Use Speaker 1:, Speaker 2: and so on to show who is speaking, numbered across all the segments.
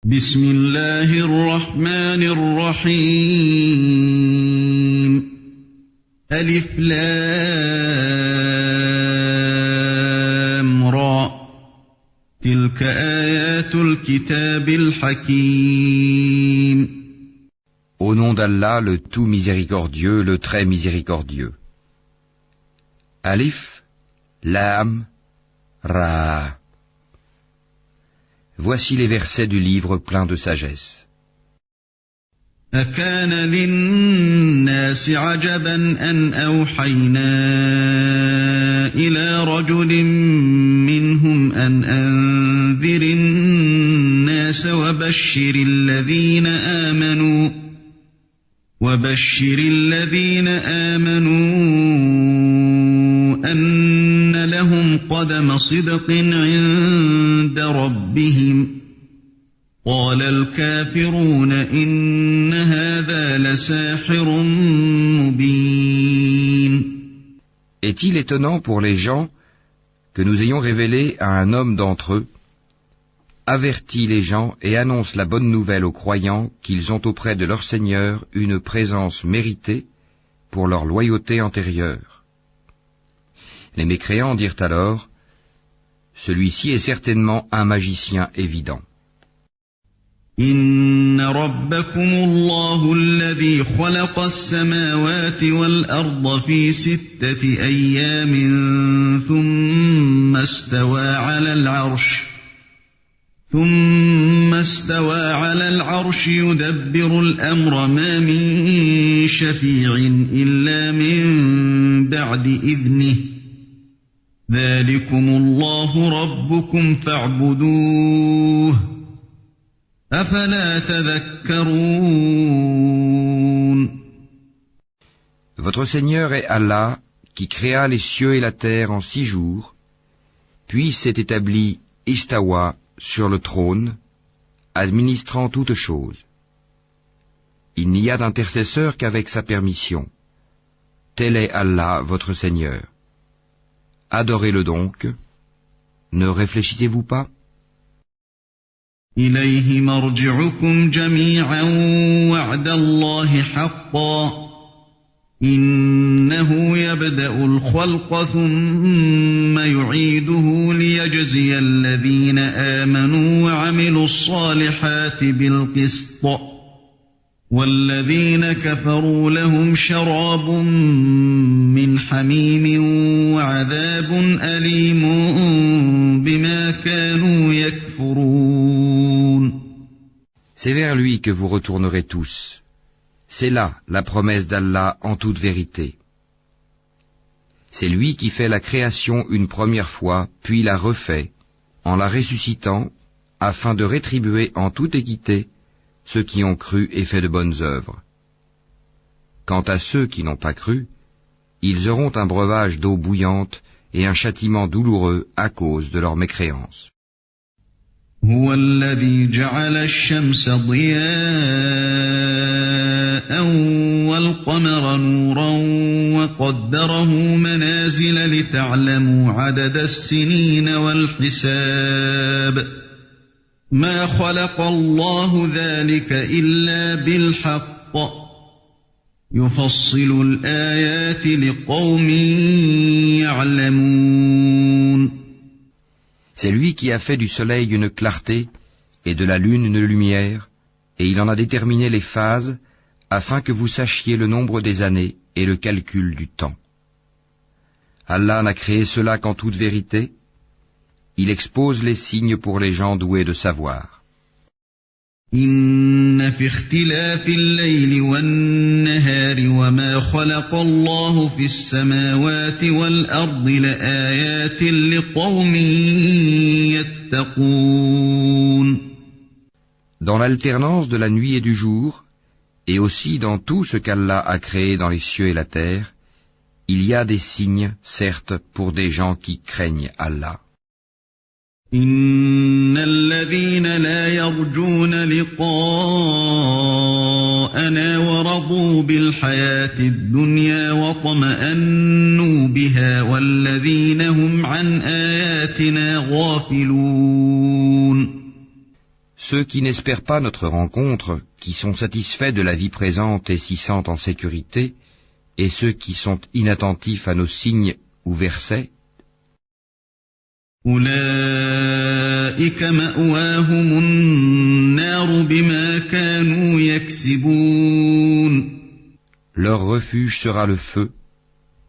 Speaker 1: بسم الله الرحمن الرحيم ألف لام را تلك آيات الكتاب الحكيم
Speaker 2: Au nom d'Allah, le tout miséricordieux, le très miséricordieux. Alif, Lam, Ra. Voici les versets du livre plein de sagesse.
Speaker 1: أكان للناس عجبا أن أوحينا إلى رجل منهم أن أنذر الناس وبشر الذين آمنوا أن لهم قدم صدق عند ربهم قال الكافرون إن هذا لساحر مبين.
Speaker 2: Est-il étonnant pour les gens que nous ayons révélé à un homme d'entre eux, avertit les gens et annonce la bonne nouvelle aux croyants qu'ils ont auprès de leur Seigneur une présence méritée pour leur loyauté antérieure. Les mécréants dirent alors, celui-ci est certainement un magicien évident.
Speaker 1: إن ربكم الله الذي خلق السماوات والأرض في 6 أيام ثم استوى على العرش يدبر الأمر ما من شفيع إلا من بعد إذنه ذلكم الله ربكم فاعبدوه أفلا تذكرون.
Speaker 2: Votre Seigneur est Allah, qui créa les cieux et la terre en 6 jours, puis s'est établi Istawa sur le trône, administrant toutes choses. Il n'y a d'intercesseur qu'avec sa permission. Tel est Allah, votre Seigneur. Adorez-le donc. Ne réfléchissez-vous pas?
Speaker 1: إليه مرجعكم جميعا وعد الله حقا إنه يبدأ الخلق ثم يعيده ليجزي الذين آمنوا وعملوا الصالحات بالقسط والذين كفروا لهم شراب من حميم وعذاب أليم بما كانوا يكفرون.
Speaker 2: C'est vers lui que vous retournerez tous. C'est là la promesse d'Allah en toute vérité. C'est lui qui fait la création une première fois, puis la refait, en la ressuscitant, afin de rétribuer en toute équité ceux qui ont cru et fait de bonnes œuvres. Quant à ceux qui n'ont pas cru, ils auront un breuvage d'eau bouillante et un châtiment douloureux à cause de leur mécréance.
Speaker 1: هو الذي جعل الشمس ضياء والقمر نورا وقدره منازل لتعلموا عدد السنين والحساب ما خلق الله ذلك إلا بالحق يفصل الآيات لقوم يعلمون.
Speaker 2: C'est lui qui a fait du soleil une clarté et de la lune une lumière, et il en a déterminé les phases afin que vous sachiez le nombre des années et le calcul du temps. Allah n'a créé cela qu'en toute vérité. Il expose les signes pour les gens doués de savoir.
Speaker 1: إن في اختلاف الليل والنهار وما خلق الله في السماوات والأرض لآيات لقوم يتقون.
Speaker 2: Dans l'alternance de la nuit et du jour, et aussi dans tout ce qu'Allah a créé dans les cieux et la terre, il y a des signes, certes, pour des gens qui craignent Allah.
Speaker 1: إن الذين لا يرجون لقاءنا ورضوا بالحياة الدنيا واطمأنوا بها والذين هم عن آياتنا غافلون.
Speaker 2: Ceux qui n'espèrent pas notre rencontre, qui sont satisfaits de la vie présente et s'y sentent en sécurité, et ceux qui sont inattentifs à nos signes ou versets,
Speaker 1: أولئك مأواهم النار بما كانوا يكسبون
Speaker 2: leur refuge sera le feu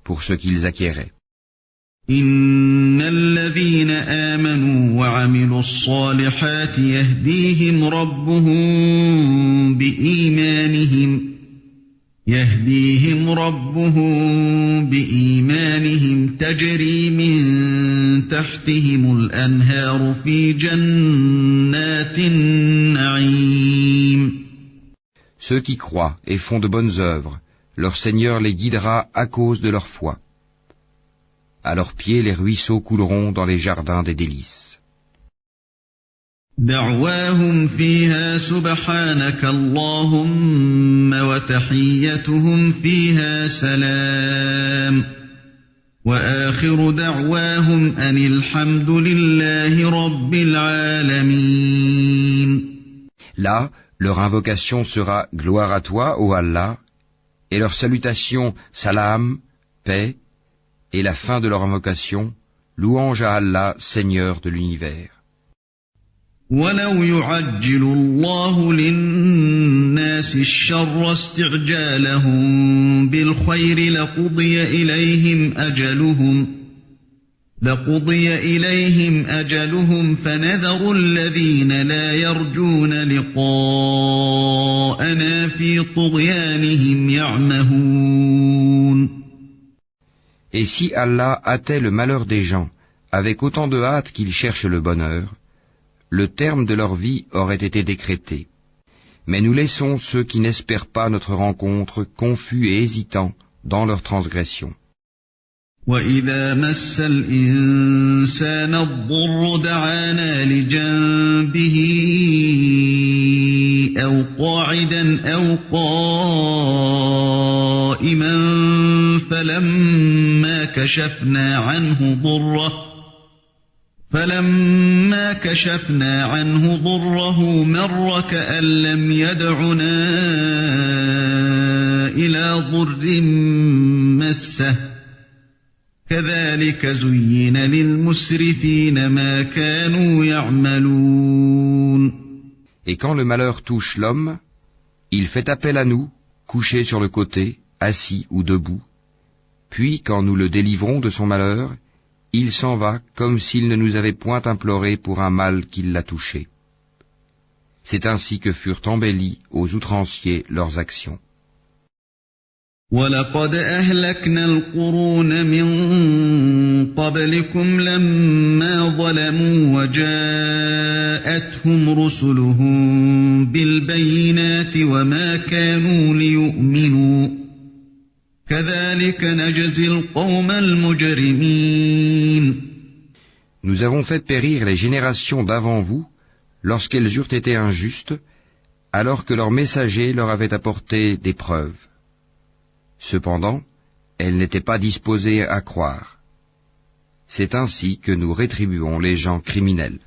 Speaker 2: pour ce qu'ils acquéraient.
Speaker 1: إن الذين آمنوا وعملوا الصالحات يهديهم ربهم بإيمانهم تجري من تحتهم الأنهار في جنات النعيم.
Speaker 2: Ceux qui croient et font de bonnes œuvres, leur Seigneur les guidera à cause de leur foi. À leurs pieds, les ruisseaux couleront dans les jardins des délices.
Speaker 1: دعواهم فيها سبحانك اللهم وتحيتهم فيها سلام وآخر دعواهم أن الحمد لله رب العالمين.
Speaker 2: Là, leur invocation sera « Gloire à toi, ô Allah », et leur salutation « Salam », paix, et la fin de leur invocation « Louange à Allah, Seigneur de l'univers ».
Speaker 1: وَلَوْ يُعَجِّلُ اللَّهُ لِلنَّاسِ الشَّرَّ اسْتِعْجَالَهُم بِالْخَيْرِ لَقُضِيَ إِلَيْهِمْ أَجَلُهُمْ فَنَذَرُ الَّذِينَ لَا يَرْجُونَ لِقَاءَنَا فِي طُغْيَانِهِمْ يَعْمَهُونَ.
Speaker 2: Et si Allah hâtait le malheur des gens avec autant de hâte qu'ils cherchent le bonheur, le terme de leur vie aurait été décrété. Mais nous laissons ceux qui n'espèrent pas notre rencontre confus et hésitants dans leur transgression.
Speaker 1: وَإِذَا مَسَّ الْإِنسَانَ الضُّرُّ دَعَانَا لِجَنبِهِ أَوْ قَاعِدًا أَوْ قَائِمًا فَلَمَّا كَشَفْنَا عَنْهُ ضُرَّهُ مَرَّ كَأَن لَّمْ يَدْعُنَا إِلَىٰ ضُرٍّ مَّسَّهُ كَذَٰلِكَ زُيِّنَ لِلْمُسْرِفِينَ مَا كَانُوا يَعْمَلُونَ.
Speaker 2: Et quand le malheur touche l'homme, il fait appel à nous, couché sur le côté, assis ou debout. Puis, quand nous le délivrons de son malheur, il s'en va comme s'il ne nous avait point imploré pour un mal qui l'a touché. C'est ainsi que furent embellies aux outranciers leurs actions.
Speaker 1: وَلَقَدْ أَهْلَكْنَا الْقُرُونَ مِن قَبْلِكُمْ لَمَّا ظَلَمُوا وَجَاءَتْهُمْ رُسُلُهُم بِالْبَيِّنَاتِ وَمَا كَانُوا لِيُؤْمِنُوا كَذَلِكَ نَجْزِي الْقَوْمَ الْمُجْرِمِينَ.
Speaker 2: Nous avons fait périr les générations d'avant vous lorsqu'elles eurent été injustes, alors que leurs messagers leur avaient apporté des preuves. Cependant, elles n'étaient pas disposées à croire. C'est ainsi que nous rétribuons les gens criminels.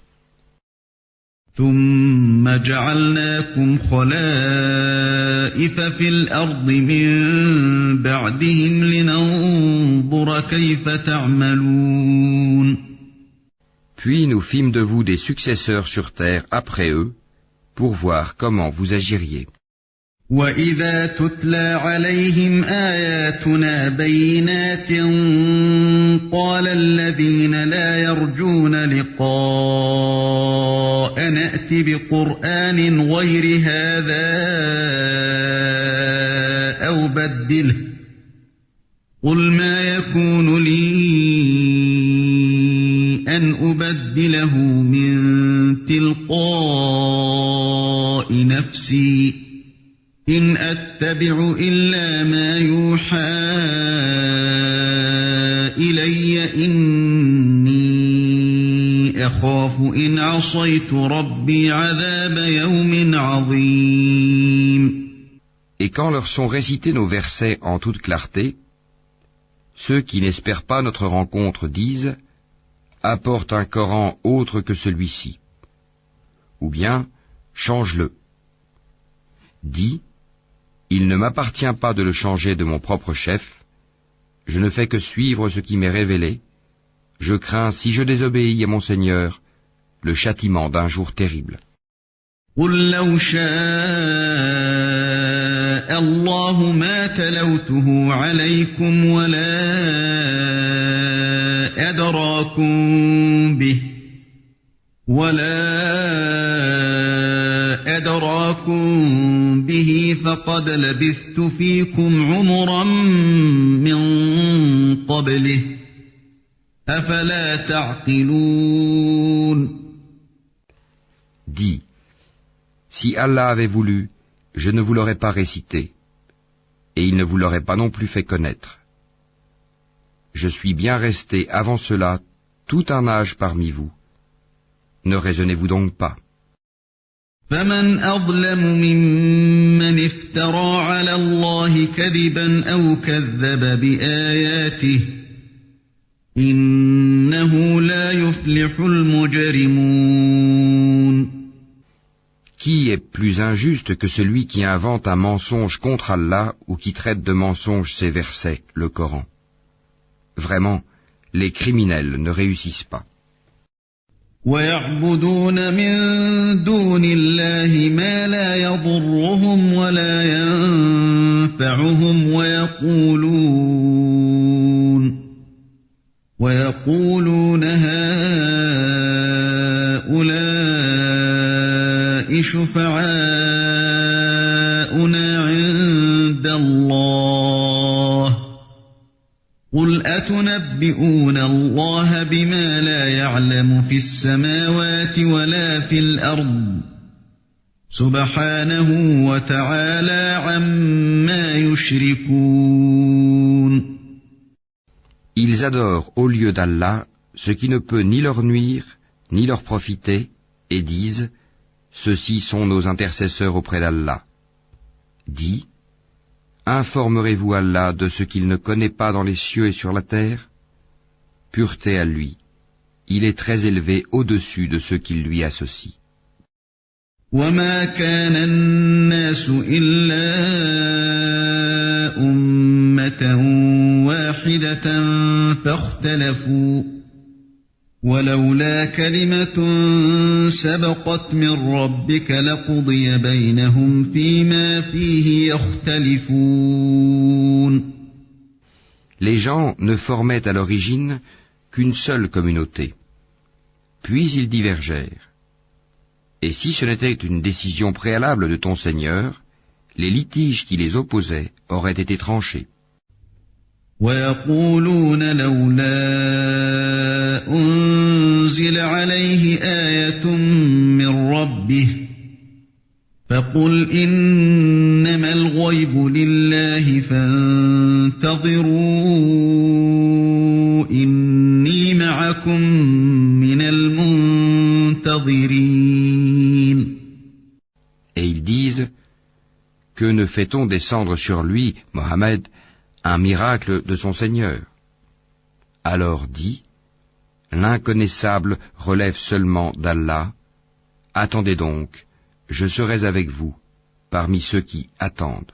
Speaker 1: ثُمَّ جَعَلْنَاكُمْ خَلَائِفَ فِي الْأَرْضِ مِن بَعْدِهِمْ لِنَنظُرَ كَيْفَ تَعْمَلُونَ.
Speaker 2: Puis nous fîmes de vous des successeurs sur terre après eux, pour voir comment vous agiriez.
Speaker 1: وَإِذَا تُتْلَى عَلَيْهِمْ آيَاتُنَا بَيِّنَاتٍ قَالَ الَّذِينَ لَا يَرْجُونَ لِقَاءَنَا ائْتِ بِقُرْآنٍ غَيْرِ هَٰذَا أَوْ بَدِّلْهُ قُلْ مَا يَكُونُ لِي أَنْ أُبَدِّلَهُ مِن تِلْقَاءِ نَفْسِي إِنْ أَتَّبِعُ إِلَّا مَا يُوحَىٰ إِلَيَّ إِنِّي أَخَافُ إِنْ عَصَيْتُ رَبِّي عَذَابَ يَوْمٍ عَظِيمٍ.
Speaker 2: Et quand leur sont récités nos versets en toute clarté, ceux qui n'espèrent pas notre rencontre disent « Apporte un Coran autre que celui-ci » ou bien « change-le. Dis, il ne m'appartient pas de le changer de mon propre chef, je ne fais que suivre ce qui m'est révélé, je crains, si je désobéis à mon Seigneur, le châtiment d'un jour terrible.
Speaker 1: قل لو شاء الله ما تلوته عليكم ولا أدراكم به فقد لبثت فيكم عمرا من قبله أفلا تعقلون.
Speaker 2: Dis, si Allah avait voulu, je ne vous l'aurais pas récité, et il ne vous l'aurait pas non plus fait connaître. Je suis bien resté avant cela tout un âge parmi vous. Ne raisonnez-vous donc pas.
Speaker 1: فمن أظلم ممن افترى على الله كذبا أو كذب بآياته إنه لا يفلح المجرمون.
Speaker 2: Qui est plus injuste que celui qui invente un mensonge contre Allah ou qui traite de mensonge ces versets, le Coran? Vraiment, les criminels ne réussissent pas.
Speaker 1: وَيَعْبُدُونَ مِن دُونِ اللَّهِ مَا لَا يَضُرُّهُمْ وَلَا يَنفَعُهُمْ وَيَقُولُونَ هَؤُلَاءِ شُفَعَاؤُنَا عِندَ اللَّهِ قُلْ أَتُنَبِّئُونَ اللَّهَ بِمَا لَا يَعْلَمُ فِي السَّمَاوَاتِ وَلَا فِي الْأَرْضِ سُبْحَانَهُ وَتَعَالَى عَمَّا يُشْرِكُونَ.
Speaker 2: Ils adorent au lieu d'Allah ce qui ne peut ni leur nuire, ni leur profiter, et disent, ceux-ci sont nos intercesseurs auprès d'Allah. Dis, informerez-vous Allah de ce qu'il ne connaît pas dans les cieux et sur la terre? Pureté à lui, il est très élevé au-dessus de ceux qui lui associent.
Speaker 1: وَمَا كَانَ النَّاسُ إِلَّا أُمَّةً وَاحِدَةً فَاخْتَلَفُوا وَلَوْلَا كَلِمَةٌ سَبَقَتْ مِنْ رَبِّكَ لَقُضِيَ بَيْنَهُمْ فِيمَا فِيهِ يَخْتَلِفُونَ.
Speaker 2: Les gens ne formaient à l'origine qu'une seule communauté. Puis ils divergèrent. Et si ce n'était une décision préalable de ton Seigneur, les litiges qui les opposaient auraient été tranchés.
Speaker 1: وَيَقُولُونَ لَوْلَا أُنزِلَ عَلَيْهِ آيَةٌ مِّن رَّبِّهِ فَقُلْ إِنَّمَا الْغَيْبُ لِلَّهِ فَانتَظِرُوا إِنِّي مَعَكُم مِّنَ الْمُنتَظِرِينَ.
Speaker 2: Et ils disent, que ne fait-on descendre sur lui, Mohammed, un miracle de son Seigneur? Alors dis, l'inconnaissable relève seulement d'Allah, attendez donc, je serai avec vous, parmi ceux qui attendent.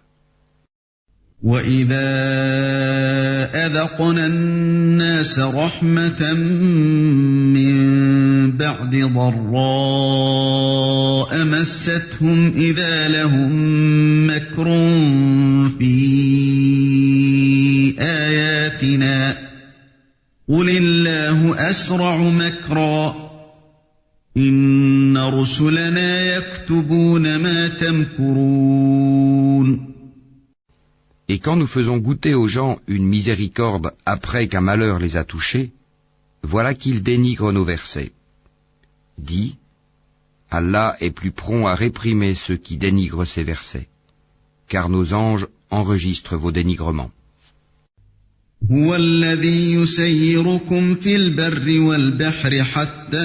Speaker 1: وَإِذَا أَذَقْنَا النَّاسَ رَحْمَةً مِّن بَعْدِ ضَرَّاءَ مَسَّتْهُمْ إِذَا لَهُم مَّكْرٌ فِي آيَاتِنَا قُلِ اللَّهُ أَسْرَعُ مَكْرًا إِنَّ رُسُلَنَا يَكْتُبُونَ مَا تَمْكُرُونَ.
Speaker 2: Et quand nous faisons goûter aux gens une miséricorde après qu'un malheur les a touchés, voilà qu'ils dénigrent nos versets. Dis, Allah est plus prompt à réprimer ceux qui dénigrent ces versets, car nos anges enregistrent vos dénigrements.
Speaker 1: هو الذي يسيركم في البر والبحر حتى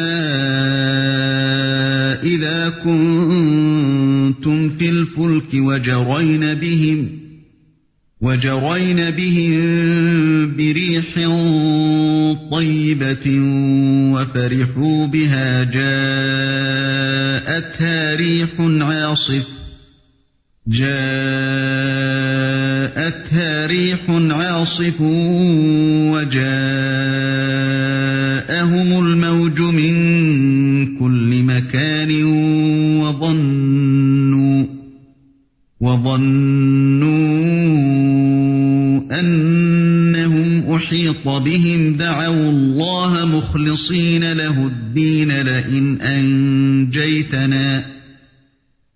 Speaker 1: إذا كنتم في الفلك وجرين بهم بريح طيبة وفرحوا بها جاءتها ريح عاصف وجاءهم الموج من كل مكان وظنوا أنهم أحيط بهم دعوا الله مخلصين له الدين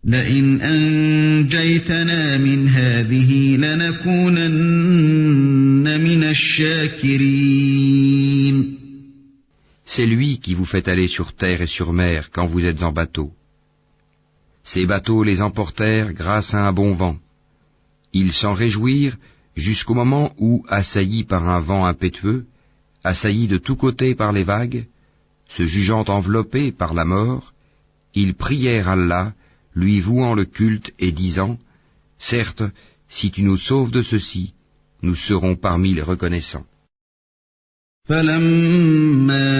Speaker 1: لئن أنجيتنا من هذه لنكونن من الشاكرين.
Speaker 2: C'est lui qui vous fait aller sur terre et sur mer quand vous êtes en bateau. Ces bateaux les emportèrent grâce à un bon vent. Ils s'en réjouirent jusqu'au moment où, assaillis par un vent impétueux, assaillis de tous côtés par les vagues, se jugeant enveloppés par la mort, ils prièrent Allah, lui vouant le culte et disant « Certes, si tu nous sauves de ceci, nous serons parmi les reconnaissants. »
Speaker 1: فَلَمَّا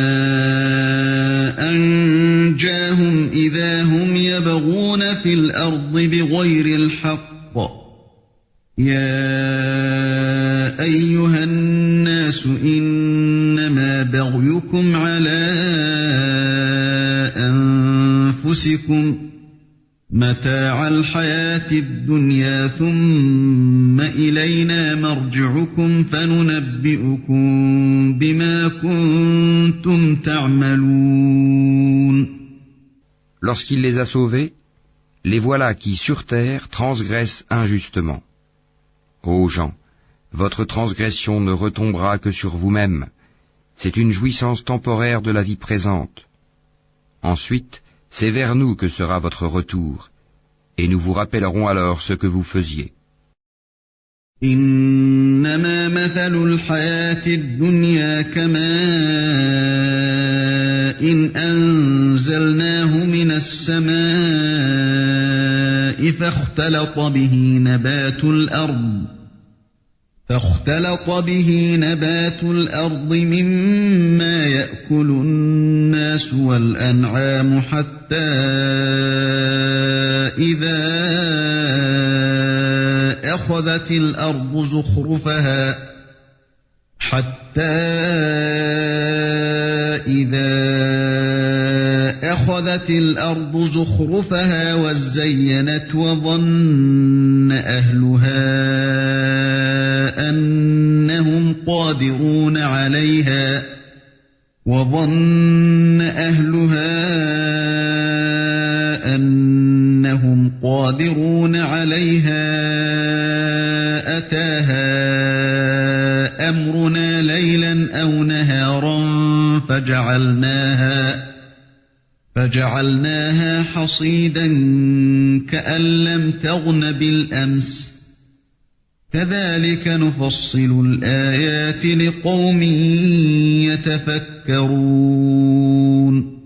Speaker 1: أَنْجَاهُمْ إِذَا هُمْ يَبْغُونَ فِي الْأَرْضِ بِغَيْرِ الْحَقِّ يَا أَيُّهَا النَّاسُ إِنَّمَا بَغْيُكُمْ عَلَى أَنفُسِكُمْ متاع الحياة الدنيا ثم إلينا مرجعكم فننبئكم بما كنتم تعملون.
Speaker 2: Lorsqu'il les a sauvés, les voilà qui sur terre transgressent injustement. Ô gens, votre transgression ne retombera que sur vous-même. C'est une jouissance temporaire de la vie présente. Ensuite, c'est vers nous que sera votre retour, et nous vous rappellerons alors ce que vous faisiez.
Speaker 1: إنما مثل الحياة الدنيا كماء إن أنزلناه من السماء فاختلط به نبات الأرض مما يأكل الناس والأنعام حتى إذا أخذت الأرض زخرفها وزينت وظن أهلها أنهم قادرون عليها أتاها أمرنا ليلا أو نهارا فجعلناها حصيدا كأن لم تغن بالأمس كذلك نفصل الآيات لقوم يتفكرون.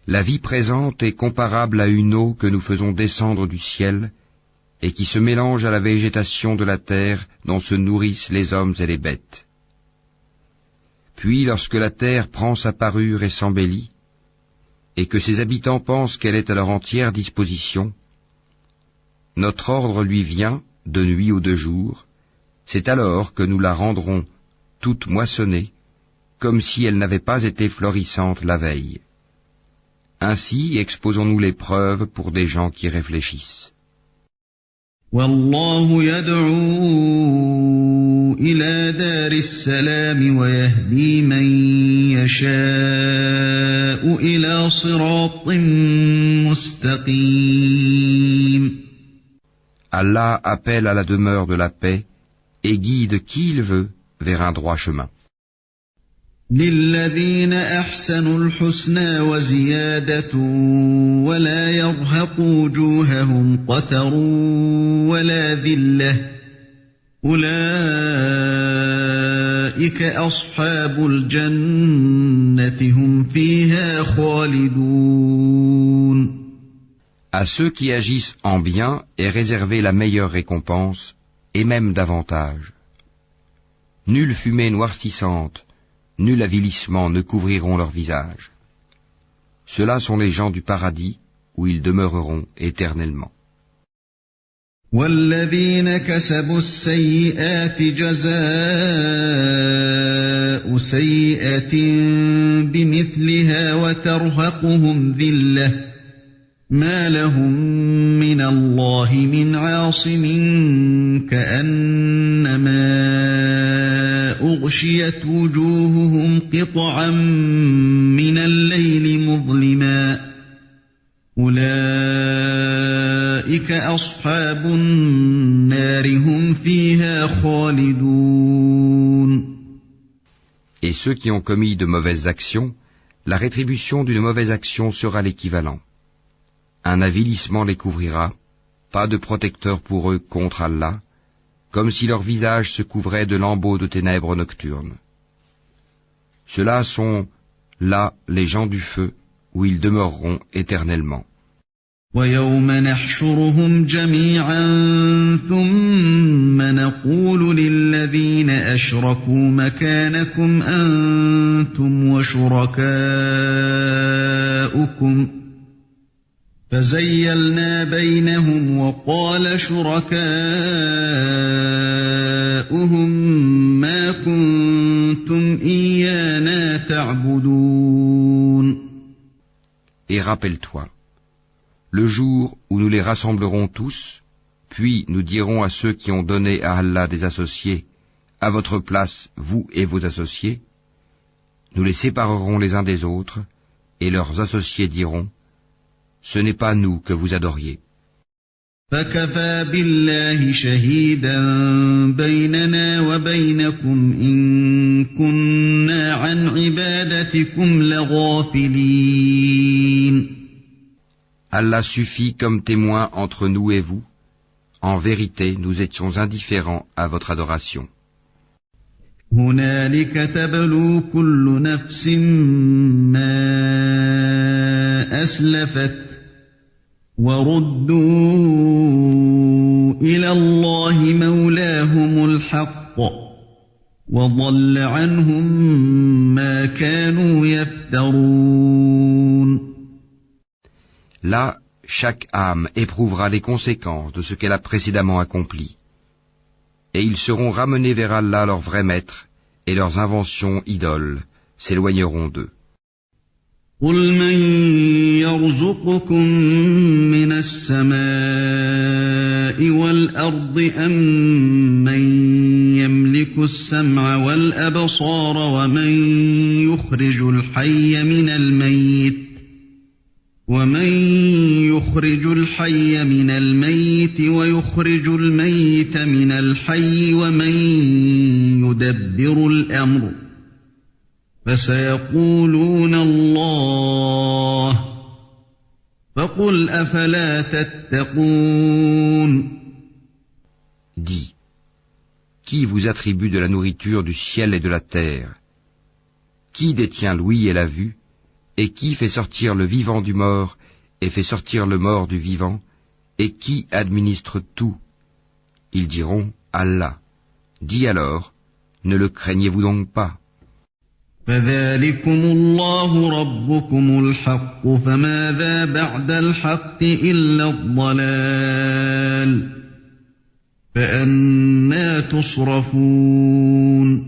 Speaker 2: La vie présente est comparable à une eau que nous faisons descendre du ciel et qui se mélange à la végétation de la terre dont se nourrissent les hommes et les bêtes. Puis lorsque la terre prend sa parure et s'embellit, et que ses habitants pensent qu'elle est à leur entière disposition, notre ordre lui vient, de nuit ou de jour, c'est alors que nous la rendrons toute moissonnée, comme si elle n'avait pas été florissante la veille. Ainsi exposons-nous les preuves pour des gens qui réfléchissent.
Speaker 1: والله يدعو إلى دار السلام ويهدي من يشاء إلى صراط مستقيم.
Speaker 2: Allah appelle à la demeure de la paix et guide qui il veut vers un droit chemin.
Speaker 1: للذين أحسنوا الحسنى وزيادة ولا يرهق وجوههم قتر ولا ذلة أولئك أصحاب الجنة هم فيها خالدون.
Speaker 2: À ceux qui agissent en bien est réservée la meilleure récompense, et même davantage. Nulle fumée noircissante, nul avilissement ne couvriront leur visage. Ceux-là sont les gens du paradis, où ils demeureront éternellement.
Speaker 1: والذين كسبوا السيئات جزاء سيئة بمثلها وترهقهم ذلة ما لهم من الله من عاصم كأنما أغشيت وجوههم قطعا من الليل مظلما أولئك أصحاب النار هم فيها خالدون.
Speaker 2: Et ceux qui ont commis de mauvaises actions, la rétribution d'une mauvaise action sera l'équivalent. Un avilissement les couvrira, pas de protecteur pour eux contre Allah, comme si leur visage se couvrait de lambeaux de ténèbres nocturnes. Ceux-là sont, là, les gens du feu, où ils demeureront éternellement.
Speaker 1: وَيَوْمَ نَحْشُرُهُمْ جَمِيعًا ثُمَّ نَقُولُ لِلَّذِينَ أَشْرَكُوا مَكَانَكُمْ أَنْتُمْ وَشُرَكَاؤُكُمْ فَزَيَّلْنَا بَيْنَهُمْ وَقَالَ شُرَكَاؤُهُمْ مَا كُنْتُمْ إِيَّانَا تَعْبُدُونَ.
Speaker 2: Et rappelle-toi, le jour où nous les rassemblerons tous, puis nous dirons à ceux qui ont donné à Allah des associés, à votre place, vous et vos associés, nous les séparerons les uns des autres, et leurs associés diront, ce n'est pas nous que vous adoriez.
Speaker 1: فَكَفَى بِاللَّهِ شَهِيدًا بَيْنَنَا وَبَيْنَكُمْ إِن كُنَّا عَنْ عِبَادَتِكُمْ لَغَافِلِينَ.
Speaker 2: Allah suffit comme témoin entre nous et vous. En vérité, nous étions indifférents à votre adoration.
Speaker 1: هُنَالِكَ تَبْلُو كُلُّ نَفْسٍ مَا أَسْلَفَتْ وَرُدُّوا إِلَى اللَّهِ مَوْلَاهُمُ الْحَقِّ وَضَلَّ عَنْهُم مَّا كَانُوا يَفْتَرُونَ.
Speaker 2: Là, chaque âme éprouvera les conséquences de ce qu'elle a précédemment accompli. Et ils seront ramenés vers Allah leur vrai maître, et leurs inventions idoles s'éloigneront d'eux.
Speaker 1: قُلْ مَن يَرْزُقُكُم مِّنَ السَّمَاءِ وَالْأَرْضِ أَمَّن يَمْلِكُ السَّمْعَ وَالْأَبْصَارَ وَمَن يُخْرِجُ الْحَيَّ مِنَ الْمَيِّتِ وَيُخْرِجُ الْمَيِّتَ مِنَ الْحَيِّ وَمَن يُدَبِّرُ الْأَمْرَ فَسَيَقُولُونَ اللَّهُ فَقُلْ أَفَلَا تَتَّقُونَ.
Speaker 2: Dis, qui vous attribue de la nourriture du ciel et de la terre? Qui détient l'ouïe et la vue? Et qui fait sortir le vivant du mort et fait sortir le mort du vivant? Et qui administre tout? Ils diront, Allah. Dis alors, ne le craignez-vous donc pas?
Speaker 1: فَذَلِكُمُ اللَّهُ رَبُّكُمُ الْحَقُّ فَمَاذَا بَعْدَ الْحَقِّ إِلَّا الضَّلَالُ فَأَنَّىٰ تُصْرَفُونَ.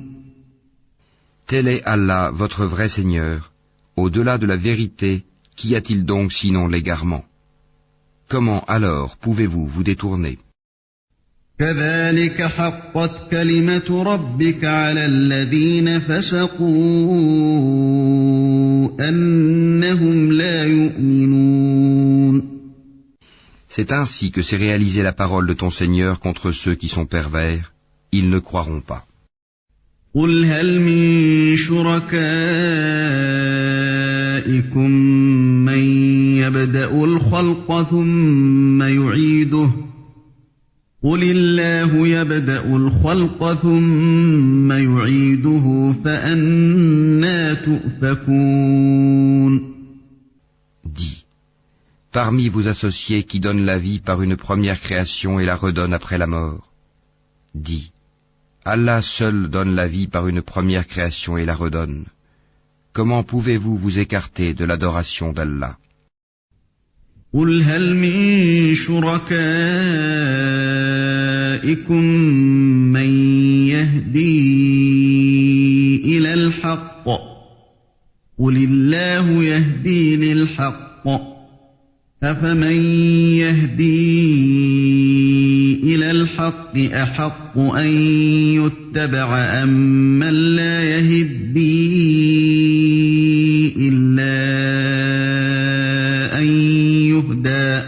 Speaker 2: Tel est Allah, votre vrai Seigneur. Au-delà de la vérité, qu'y a-t-il donc sinon l'égarement? Comment alors pouvez-vous vous détourner?
Speaker 1: كَذَلِكَ حَقَّتْ كَلِمَةُ رَبِّكَ عَلَى الَّذِينَ فَسَقُوا أَنَّهُمْ لَا يُؤْمِنُونَ.
Speaker 2: C'est ainsi que s'est réalisée la parole de ton Seigneur contre ceux qui sont pervers. Ils ne croiront pas.
Speaker 1: قُلْ هَلْ مِن شُرَكَائِكُم مَّن يَبْدَأُ الْخَلْقَ ثُمَّ يُعِيدُهُ قُلِ اللَّهُ يَبْدَأُ الْخَلْقَ ثُمَّ يُعِيدُهُ فَأَنَّىٰ تُؤْفَكُونَ.
Speaker 2: Dis, parmi vos associés qui donnent la vie par une première création et la redonnent après la mort, Dis, Allah seul donne la vie par une première création et la redonne. Comment pouvez-vous vous écarter de l'adoration d'Allah?
Speaker 1: قل هل من شركائكم من يهدي إلى الحق قل الله يهدي للحق أفمن يهدي إلى الحق أحق أن يتبع أم من لا يهدي إلا أن يهدى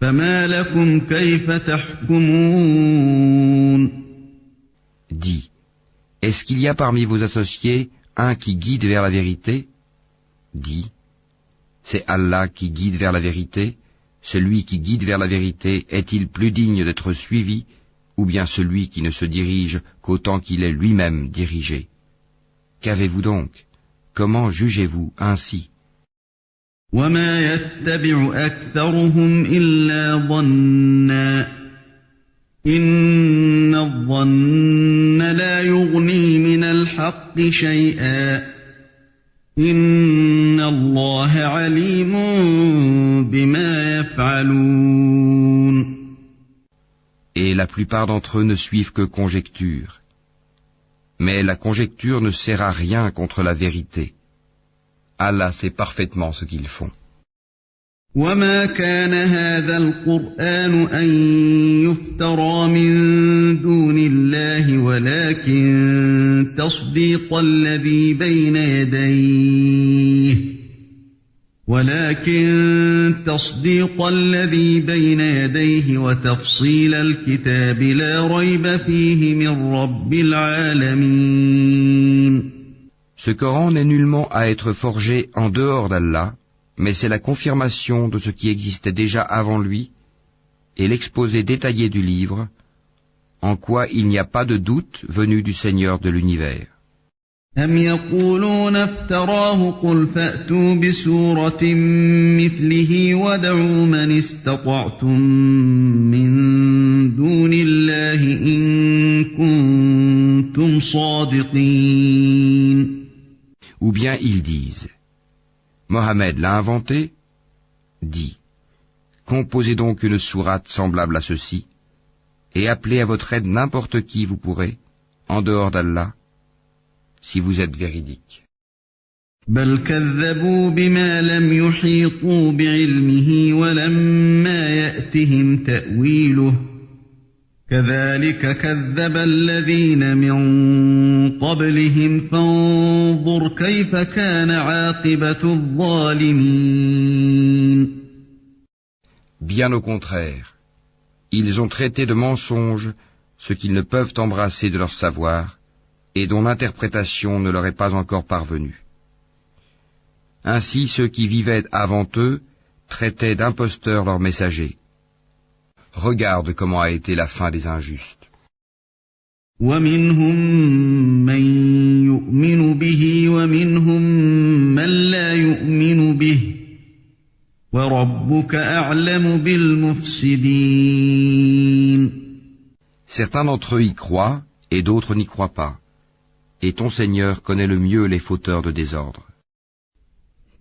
Speaker 1: فما لكم كيف تحكمون
Speaker 2: Dis, est-ce qu'il y a parmi vos associés un qui guide vers la vérité? Dis, c'est Allah qui guide vers la vérité. Celui qui guide vers la vérité est-il plus digne d'être suivi, ou bien celui qui ne se dirige qu'autant qu'il est lui-même dirigé? Qu'avez-vous donc? Comment jugez-vous ainsi?
Speaker 1: وما يتبع أكثرهم إلا ظنا إن الظن لا يغني من الحق شيئا إن الله عليم بما يفعلون.
Speaker 2: Et la plupart d'entre eux ne suivent que conjecture. Mais la conjecture ne sert à rien contre la vérité. Allah sait parfaitement ce qu'ils font.
Speaker 1: وما كان هذا القرآن أن يفترى من دون الله ولكن تصديق الذي بين يديه وتفصيل الكتاب لا ريب فيه من رب العالمين.
Speaker 2: Ce Coran n'est nullement à être forgé en dehors d'Allah, mais c'est la confirmation de ce qui existait déjà avant lui et l'exposé détaillé du livre, en quoi il n'y a pas de doute venu du Seigneur de l'univers.
Speaker 1: أم يقولون افتراه قل فأتوا بسورة مثله وادعوا من استطعتم من دون الله إن كنتم صادقين.
Speaker 2: Ou bien ils disent, Mohammed l'a inventé? Dis, composez donc une sourate semblable à ceci, et appelez à votre aide n'importe qui vous pourrez, en dehors d'Allah, si vous êtes véridique.
Speaker 1: بل كذبوا بما لم يحيطوا بعلمه ولما يأتهم تأويله كذلك كذب الذين من قبلهم فانظر كيف كان عاقبة الظالمين.
Speaker 2: Bien au contraire, ils ont traité de mensonges ce qu'ils ne peuvent embrasser de leur savoir et dont l'interprétation ne leur est pas encore parvenue. Ainsi ceux qui vivaient avant eux traitaient d'imposteurs leurs messagers. Regarde comment a été la fin des injustes.
Speaker 1: ومنهم من يؤمن به ومنهم من لا يؤمن به وربك أعلم بالمفسدين.
Speaker 2: Certains d'entre eux y croient et d'autres n'y croient pas. Et ton Seigneur connaît le mieux les fauteurs de désordre.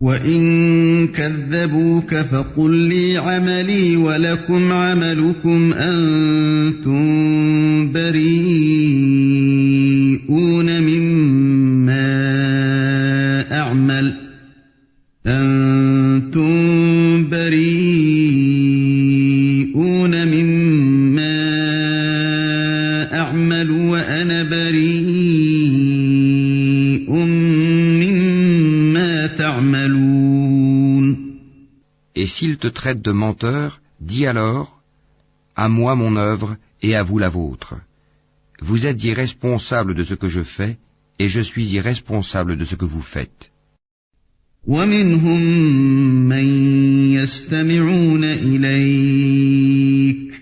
Speaker 1: وَإِن كَذَّبُوكَ فَقُل لِّي عَمَلِي وَلَكُمْ عَمَلُكُمْ أَنتُم بَرِيئُونَ مِمَّا أَعْمَلُ وَأَنَا بَرِيءٌ مِّمَّا تَعْمَلُونَ.
Speaker 2: Et s'ils te traitent de menteur, dis alors, à moi mon œuvre et à vous la vôtre. Vous êtes irresponsables de ce que je fais, et je suis irresponsable de ce que vous faites.
Speaker 1: وَمِنْهُم مَّن يَسْتَمِعُونَ إِلَيْكَ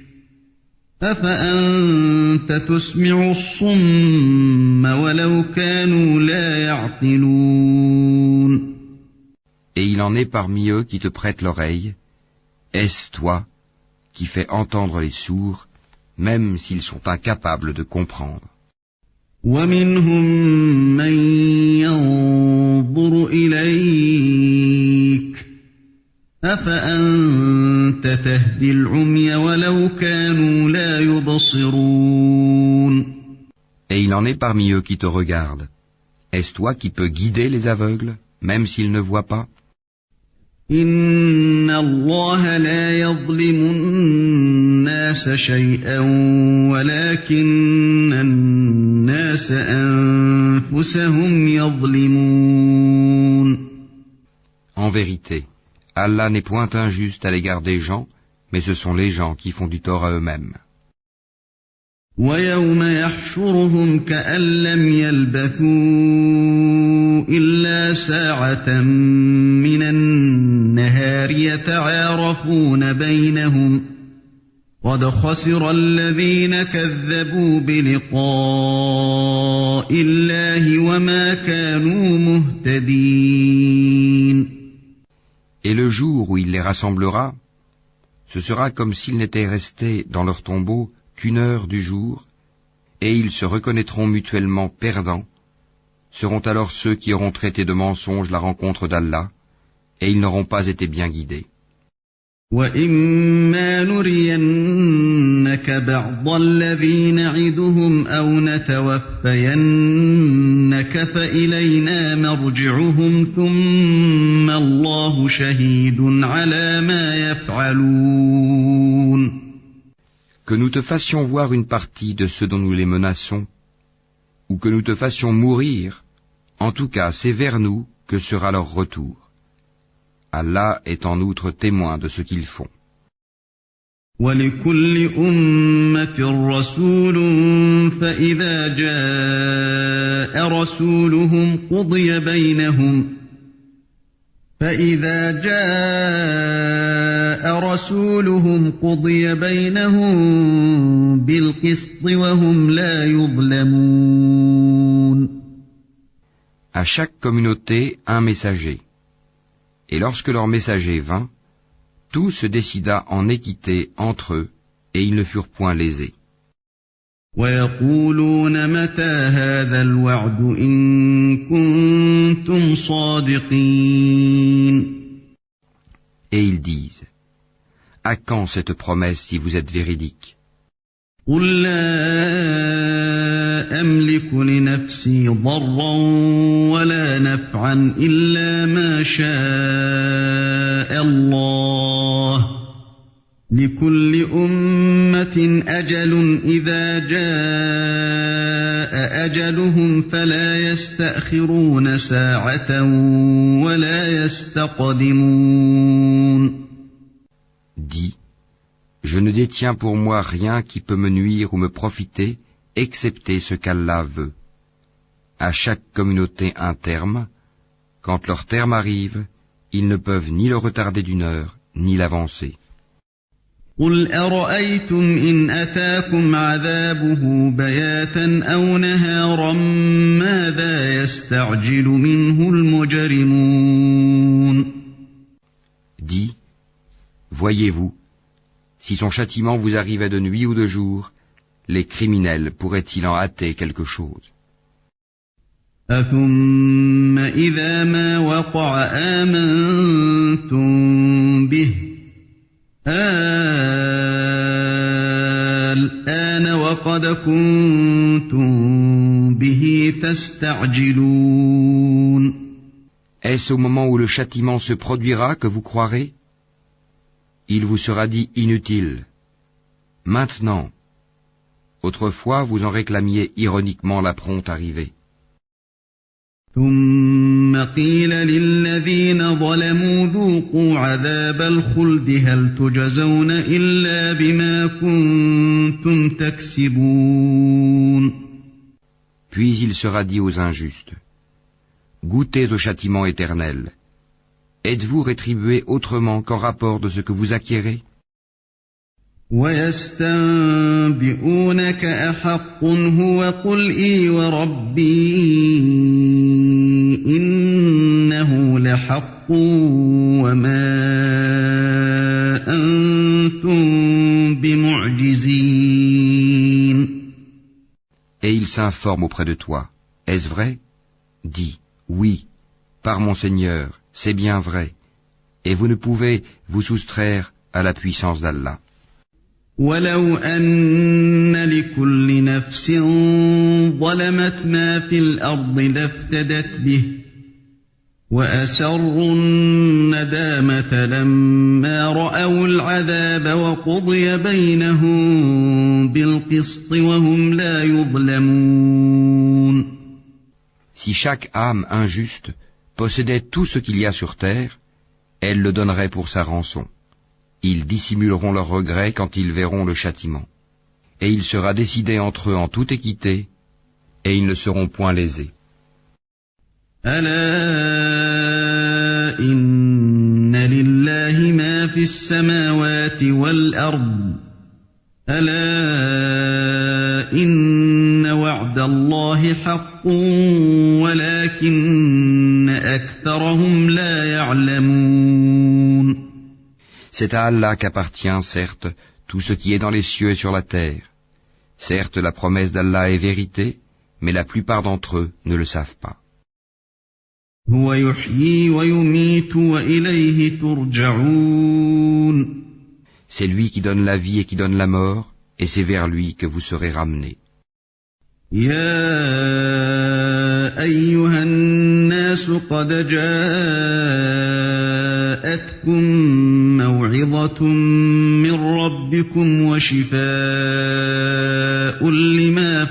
Speaker 1: أَفَأَنتَ تُسْمِعُ الصُّمَّ وَلَوْ كَانُوا لَا يَعْقِلُونَ.
Speaker 2: Et il en est parmi eux qui te prêtent l'oreille. Est-ce toi qui fais entendre les sourds, même s'ils sont incapables de comprendre.
Speaker 1: ومنهم من ينظر إليك أفأنت تهدي العمي ولو كانوا لا يبصرون.
Speaker 2: Et il en est parmi eux qui te regardent. Est-ce toi qui peux guider les aveugles, même s'ils ne voient pas?
Speaker 1: إن الله لا يظلم الناس شيئا ولكن الناس أنفسهم يظلمون.
Speaker 2: En vérité, Allah n'est point injuste à l'égard des gens, mais ce sont les gens qui font du tort à eux-mêmes.
Speaker 1: ويوم يحشرهم كأن لم يلبثوا إلا ساعة من النهار يتعارفون بينهم قد خسر الذين كذبوا بلقاء الله وما كانوا مهتدين.
Speaker 2: Et le jour où il les rassemblera, ce sera comme s'ils n'étaient restés dans leur tombeau qu'une heure du jour, et ils se reconnaîtront mutuellement perdants, seront alors ceux qui auront traité de mensonge la rencontre d'Allah, et ils n'auront pas été bien guidés.
Speaker 1: وَإِمَّا نُرِيَنَّكَ بَعْضَ الَّذِي نَعِدُهُمْ أَوْ نَتَوَفَّيَنَّكَ فَإِلَيْنَا مَرْجِعُهُمْ ثُمَّ اللَّهُ شَهِيدٌ عَلَى مَا يَفْعَلُونَ.
Speaker 2: Que nous te fassions voir une partie de ceux dont nous les menaçons, ou que nous te fassions mourir, en tout cas c'est vers nous que sera leur retour. Allah est en outre témoin de ce qu'ils font.
Speaker 1: وَلِكُلِّ أُمَّةٍ رَّسُولٌ فَإِذَا جَاءَ رَسُولُهُمْ قُضِيَ بَيْنَهُم بِالْقِسْطِ وَهُمْ لَا يُظْلَمُونَ.
Speaker 2: À chaque communauté, un messager. Et lorsque leur messager vint, tout se décida en équité entre eux, et ils ne furent point lésés.
Speaker 1: وَيَقُولُونَ مَتَى هَذَا الْوَعْدُ إِن كُنتُمْ صَادِقِينَ.
Speaker 2: Et ils disent, à quand cette promesse si vous êtes véridiques?
Speaker 1: قُل لَّا أَمْلِكُ لِنَفْسِي ضَرًّا وَلَا نَفْعًا إِلَّا مَا شَاءَ اللَّهُ لِكُلِّ أُمَّةٍ أَجَلٌ إِذَا جَاءَ أَجَلُهُمْ فَلَا يَسْتَأْخِرُونَ سَاعَةً وَلَا يَسْتَقْدِمُونَ.
Speaker 2: Dis, je ne détiens pour moi rien qui peut me nuire ou me profiter, excepté ce qu'Allah veut. À chaque communauté un terme, quand leur terme arrive, ils ne peuvent ni le retarder d'une heure, ni l'avancer.
Speaker 1: قُلْ أَرَأَيْتُمْ إِنْ أَتَاكُمْ عَذَابُهُ بَيَاتًا أَوْ نَهَارًا مَاذَا يَسْتَعْجِلُ مِنْهُ الْمُجْرِمُونَ.
Speaker 2: Dis, voyez-vous, si son châtiment vous arrivait de nuit ou de jour, les criminels pourraient-ils en hâter quelque chose?
Speaker 1: أَثُمَّ إِذَا مَا وَقَعَ آمَنْتُمْ بِهِ الآن وقد كنتم به تستعجلون.
Speaker 2: Est-ce au moment où le châtiment se produira que vous croirez? Il vous sera dit inutile. Maintenant. Autrefois, vous en réclamiez ironiquement la prompte arrivée.
Speaker 1: ثم قيل للذين ظلموا ذوقوا عذاب الخلد هل تجزون إلا بما كنتم تكسبون.
Speaker 2: Puis il sera dit aux injustes, goûtez au châtiment éternel. Êtes-vous rétribués autrement qu'en rapport de ce que vous acquérez?
Speaker 1: وَيَسْتَنبِئُونَكَ أَحَقٌّ هُوَ قُلْ إِي وَرَبِّي إِنَّهُ لَحَقٌّ وَمَا أَنْتُمْ بِمُعْجِزِينَ.
Speaker 2: et il s'informe auprès de toi. Est-ce vrai? Dis, oui, par mon Seigneur, c'est bien vrai, et vous ne pouvez vous soustraire à la puissance d'Allah.
Speaker 1: ولو أن لكل نفس ظلمت ما في الأرض لافتدت به وأسروا الندامة لما رأوا العذاب وقضي بينهم بالقسط وهم لا يظلمون.
Speaker 2: Si chaque âme injuste possédait tout ce qu'il y a sur terre, elle le donnerait pour sa rançon. Ils dissimuleront leurs regrets quand ils verront le châtiment. Et il sera décidé entre eux en toute équité, et ils ne seront point lésés.
Speaker 1: ألا إن لله ما في السماوات والأرض ألا إن وعد الله حق ولكن أكثرهم لا يعلمون.
Speaker 2: C'est à Allah qu'appartient, certes, tout ce qui est dans les cieux et sur la terre. Certes, la promesse d'Allah est vérité, mais la plupart d'entre eux ne le savent pas.
Speaker 1: هو يحيي ويميت وإليه ترجعون.
Speaker 2: C'est lui qui donne la vie et qui donne la mort, et c'est vers lui que vous serez ramenés.
Speaker 1: يا أيها الناس قد جاءتكم موعظة من ربكم وشفاء لما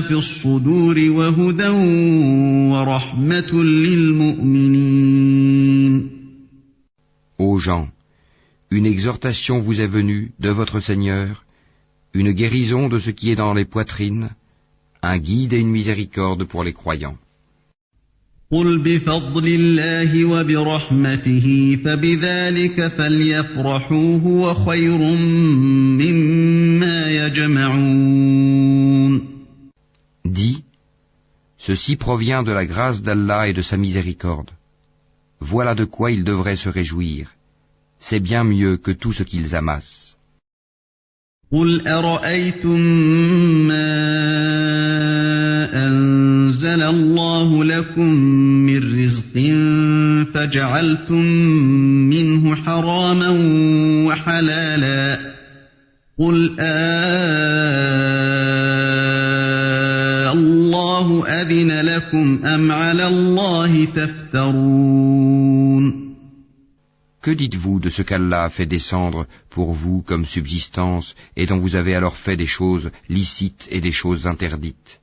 Speaker 1: في الصدور وهدى ورحمة للمؤمنين.
Speaker 2: Ô gens, une exhortation vous est venue de votre Seigneur, une guérison de ce qui est dans les poitrines, un guide et une miséricorde pour les croyants.
Speaker 1: قل بفضل الله وبرحمته فبذلك فليفرحوا هو خير مما يجمعون.
Speaker 2: Dis, ceci provient de la grâce d'Allah et de sa miséricorde. Voilà de quoi ils devraient se réjouir. C'est bien mieux que tout ce qu'ils amassent.
Speaker 1: قل أرأيتم ما أنزل الله لكم من رزق فجعلتم منه حراما وحلالا قل الله أذن لكم أم على الله تفترون.
Speaker 2: Que dites-vous de ce qu'Allah a fait descendre pour vous comme subsistance et dont vous avez alors fait des choses licites et des choses interdites?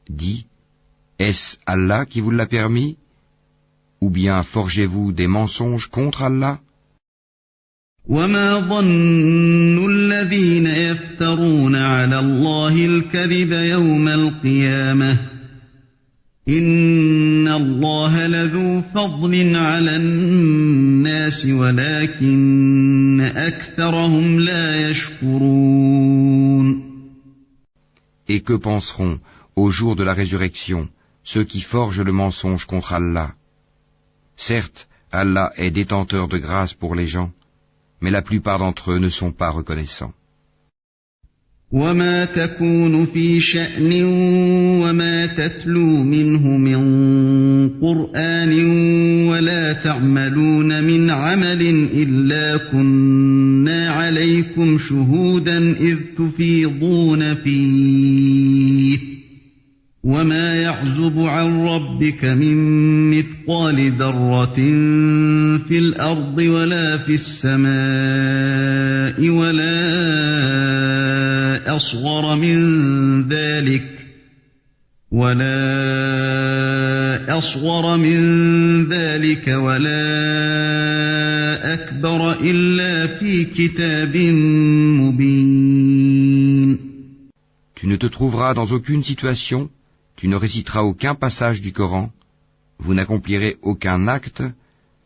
Speaker 2: Dis, est-ce Allah qui vous l'a permis? Ou bien forgez-vous des mensonges contre Allah?
Speaker 1: وما ظن الذين يفترون على الله الكذب يوم القيامة إن الله لذو فضل على الناس ولكن أكثرهم لا يشكرون.
Speaker 2: Et que penseront, au jour de la résurrection, ceux qui forgent le mensonge contre Allah? Certes, Allah est détenteur de grâce pour les gens, mais la plupart d'entre eux ne sont pas reconnaissants.
Speaker 1: وما تكون في شأن وما تتلو منه من قرآن ولا تعملون من عمل إلا كنا عليكم شهودا إذ تفيضون فيه وما يعزب عن ربك من مثقال ذرة في الأرض ولا في السماء ولا أصغر من ذلك ولا أكبر إلا في كتاب مبين.
Speaker 2: Tu ne te trouveras dans aucune situation, tu ne réciteras aucun passage du Coran, vous n'accomplirez aucun acte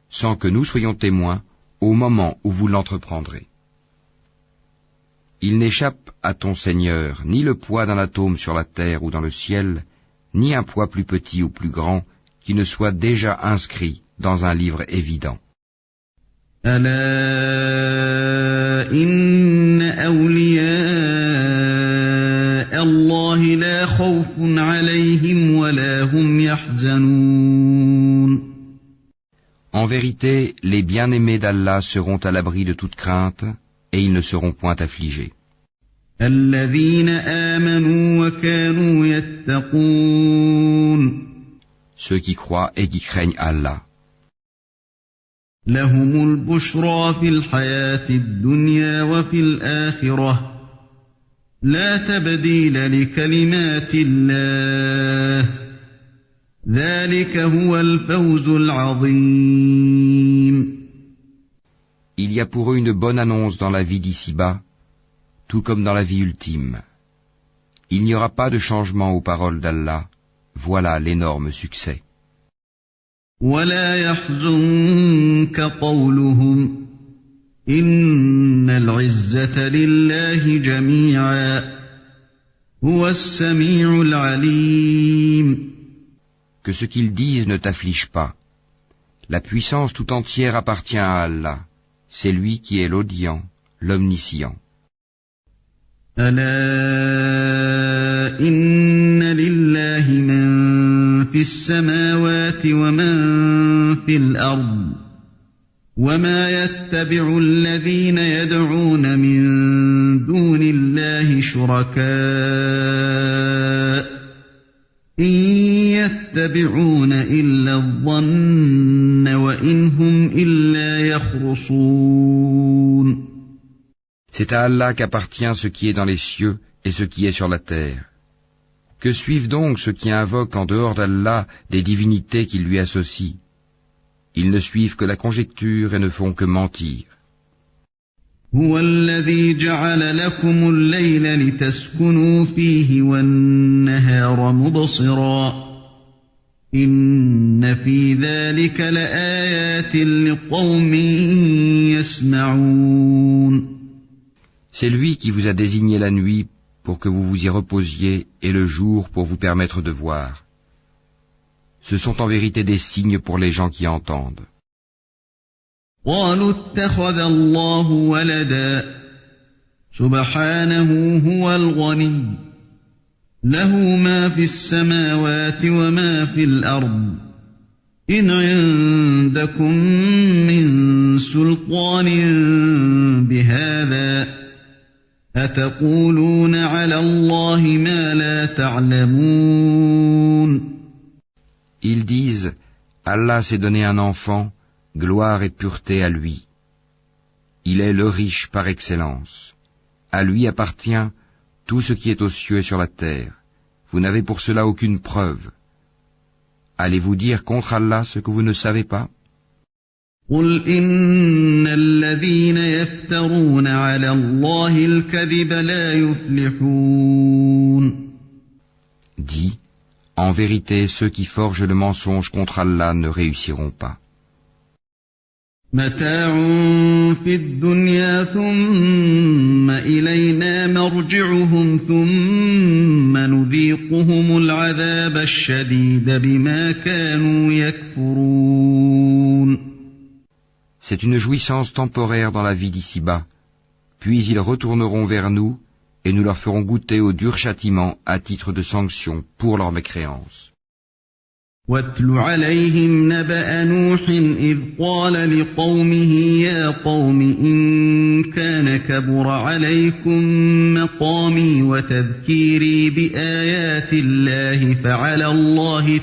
Speaker 2: sans que nous soyons témoins au moment où vous l'entreprendrez. Il n'échappe à ton Seigneur ni le poids d'un atome sur la terre ou dans le ciel, ni un poids plus petit ou plus grand qui ne soit déjà inscrit dans un livre évident.
Speaker 1: ألا إن أولياء الله لا خوف عليهم ولا هم يحزنون.
Speaker 2: En vérité, les bien-aimés d'Allah seront à l'abri de toute crainte, et ils ne seront point affligés.
Speaker 1: الذين آمنوا وكانوا يتقون.
Speaker 2: Ceux qui croient et qui craignent Allah.
Speaker 1: لهم البشرى في الحياة الدنيا وفي الآخرة لا تبديل لكلمات الله ذلك هو الفوز العظيم.
Speaker 2: Il y a pour eux une bonne annonce dans la vie d'ici-bas, tout comme dans la vie ultime. Il n'y aura pas de changement aux paroles d'Allah, voilà l'énorme succès.
Speaker 1: ولا يحزنك قولهم إن العزة لله جميعا هو السميع العليم.
Speaker 2: Que ce qu'ils disent ne t'afflige pas. La puissance tout entière appartient à Allah. C'est lui qui est l'audient, l'omniscient.
Speaker 1: ألا إن لله من في السماوات ومن في الأرض وما يتبع الذين يدعون من دون الله شركاء إن يتبعون إلا الظن وإن هم إلا يخرصون.
Speaker 2: C'est à Allah qu'appartient ce qui est dans les cieux et ce qui est sur la terre. Que suivent donc ceux qui invoquent en dehors d'Allah des divinités qu'ils lui associent? Ils ne suivent que la conjecture et ne font que mentir.
Speaker 1: هو الذي جعل لكم الليل لتسكنوا فيه والنهار مبصرا إن في ذلك لآيات لقوم يسمعون.
Speaker 2: C'est lui qui vous a désigné la nuit pour que vous vous y reposiez et le jour pour vous permettre de voir. Ce sont en vérité des signes pour les gens qui entendent.
Speaker 1: قالوا اتخذ الله ولدا سبحانه هو الغني له ما في السماوات وما في الأرض إن عندكم من سلطان بهذا أتقولون على الله ما لا تعلمون.
Speaker 2: Ils disent, Allah s'est donné un enfant, gloire et pureté à lui. Il est le riche par excellence. À lui appartient tout ce qui est aux cieux et sur la terre. Vous n'avez pour cela aucune preuve. Allez-vous dire contre Allah ce que vous ne savez pas?
Speaker 1: قل إن الذين يفترون على الله الكذب لا يفلحون.
Speaker 2: Dis, en vérité, ceux qui forgent le mensonge contre Allah ne réussiront pas.
Speaker 1: متاع في الدنيا ثم إلينا مرجعهم ثم نذيقهم العذاب الشديد بما كانوا يكفرون.
Speaker 2: C'est une jouissance temporaire dans la vie d'ici-bas, puis ils retourneront vers nous et nous leur ferons goûter au dur châtiment à titre de sanction pour leur mécréance.
Speaker 1: واتل عليهم نبأ نوح إذ قال لقومه يا قوم إن كان كبر عليكم مقامي وتذكيري بآيات الله فعلى الله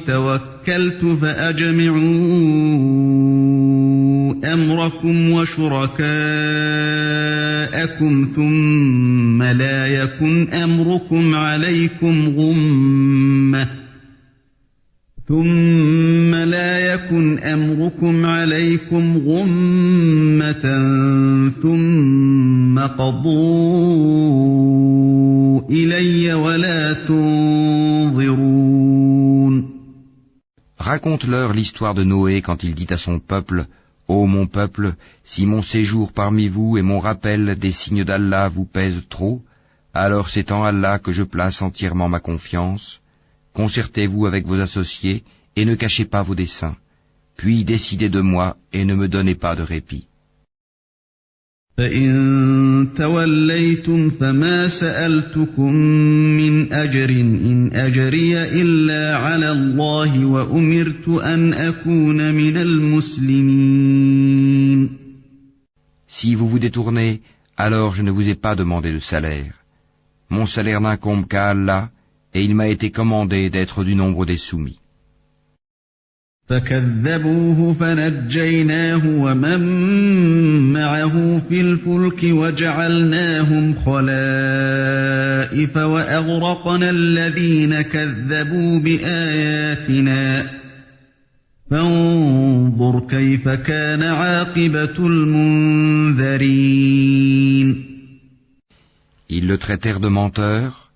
Speaker 1: توكلت فأجمعوا أمركم وشركاءكم ثم لا يكن أمركم عليكم غمة ثم قضوا إلي ولا تنظرون.
Speaker 2: Raconte-leur l'histoire de Noé quand il dit à son peuple, Ô mon peuple, si mon séjour parmi vous et mon rappel des signes d'Allah vous pèsent trop, alors c'est en Allah que je place entièrement ma confiance. Concertez-vous avec vos associés et ne cachez pas vos desseins. puis décidez de moi et ne me donnez pas de répit.
Speaker 1: فإن توليتم فما سألتكم من أجر إن أجري إلا على الله وأمرت أن أكون من المسلمين.
Speaker 2: Si vous vous détournez, alors je ne vous ai pas demandé de salaire. Mon salaire n'incombe qu'à Allah, et il m'a été commandé d'être du nombre des soumis.
Speaker 1: فكذبوه فنجيناه ومن معه في الفلك وجعلناهم خلائف وأغرقنا الذين كذبوا بآياتنا فانظر كيف كان عاقبة المنذرين.
Speaker 2: Ils le traitèrent de menteur,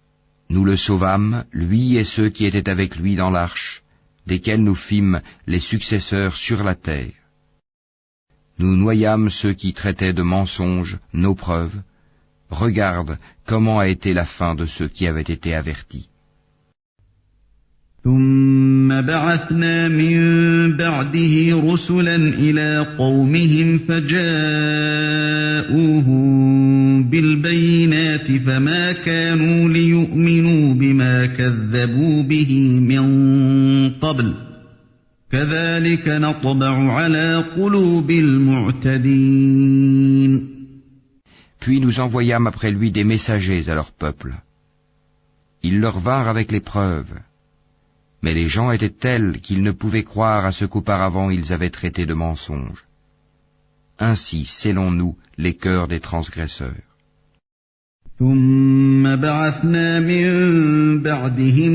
Speaker 2: nous le sauvâmes, lui et ceux qui étaient avec lui dans l'arche, desquels nous fîmes les successeurs sur la terre. Nous noyâmes ceux qui traitaient de mensonges nos preuves. Regarde comment a été la fin de ceux qui avaient été avertis.
Speaker 1: ثم بعثنا من بعده رسلا إلى قومهم فجاءوهم بالبينات فما كانوا ليؤمنوا بما كذبوا به من قبل كذلك نطبع على قلوب المعتدين.
Speaker 2: Puis nous envoyâmes après lui des messagers à leur peuple. Ils leur vinrent avec les preuves. Mais les gens étaient tels qu'ils ne pouvaient croire à ce qu'auparavant ils avaient traité de mensonges. Ainsi scellons-nous les cœurs des transgresseurs.
Speaker 1: ثم بعثنا من بعدهم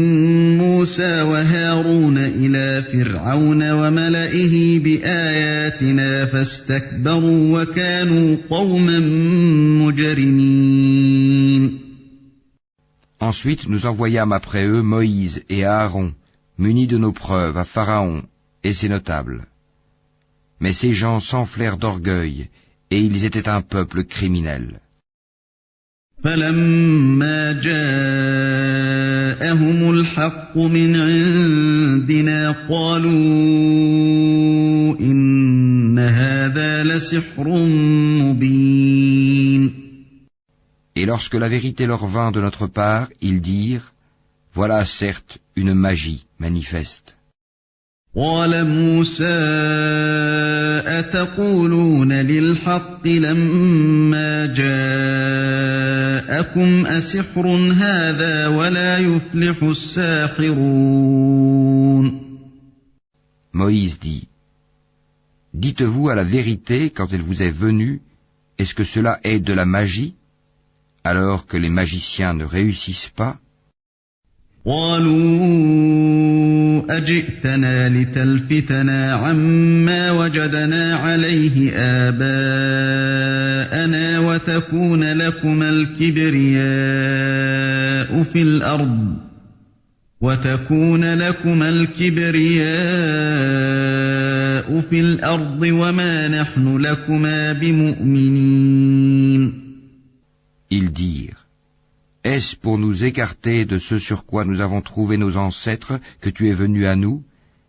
Speaker 1: موسى وهارون إلى فرعون وملئه بآياتنا فاستكبروا وكانوا قوما مجرمين.
Speaker 2: Ensuite nous envoyâmes après eux Moïse et Aaron, munis de nos preuves, à Pharaon et ses notables. Mais ces gens s'enflèrent d'orgueil, et ils étaient un peuple criminel.
Speaker 1: فلما جاءهم الحق من عندنا قالوا إن هذا لسحر مبين.
Speaker 2: Et lorsque la vérité leur vint de notre part, ils dirent, voilà certes une magie manifeste.
Speaker 1: قال موسى أتقولون للحق لما جاءكم أسحر هذا ولا يفلح الساحرون.
Speaker 2: Moïse dit, dites-vous à la vérité quand elle vous est venue, est-ce que cela est de la magie, alors que les magiciens ne réussissent pas?
Speaker 1: قالوا أجئتنا لتلفتنا عما وجدنا عليه آباءنا وتكون لكما الكبرياء في الأرض وما نحن لكما بمؤمنين.
Speaker 2: Ils dirent, est-ce pour nous écarter de ce sur quoi nous avons trouvé nos ancêtres que tu es venu à nous,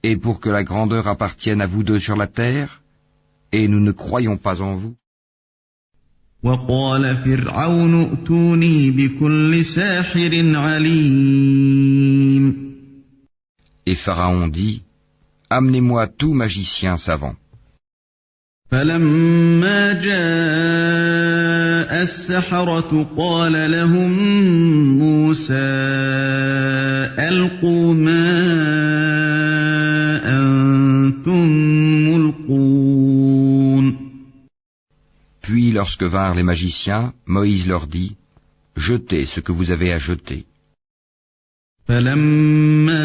Speaker 2: et pour que la grandeur appartienne à vous deux sur la terre, et nous ne croyons pas en vous?
Speaker 1: وقال فرعون ائتوني بكل ساحر عليم.
Speaker 2: Et Pharaon dit, amenez-moi tout magicien savant.
Speaker 1: فلما جاء السحرة قال لهم موسى ألقوا ما أنتم ملقون.
Speaker 2: Puis lorsque vinrent les magiciens, Moïse leur dit, jetez ce que vous avez à jeter.
Speaker 1: فلما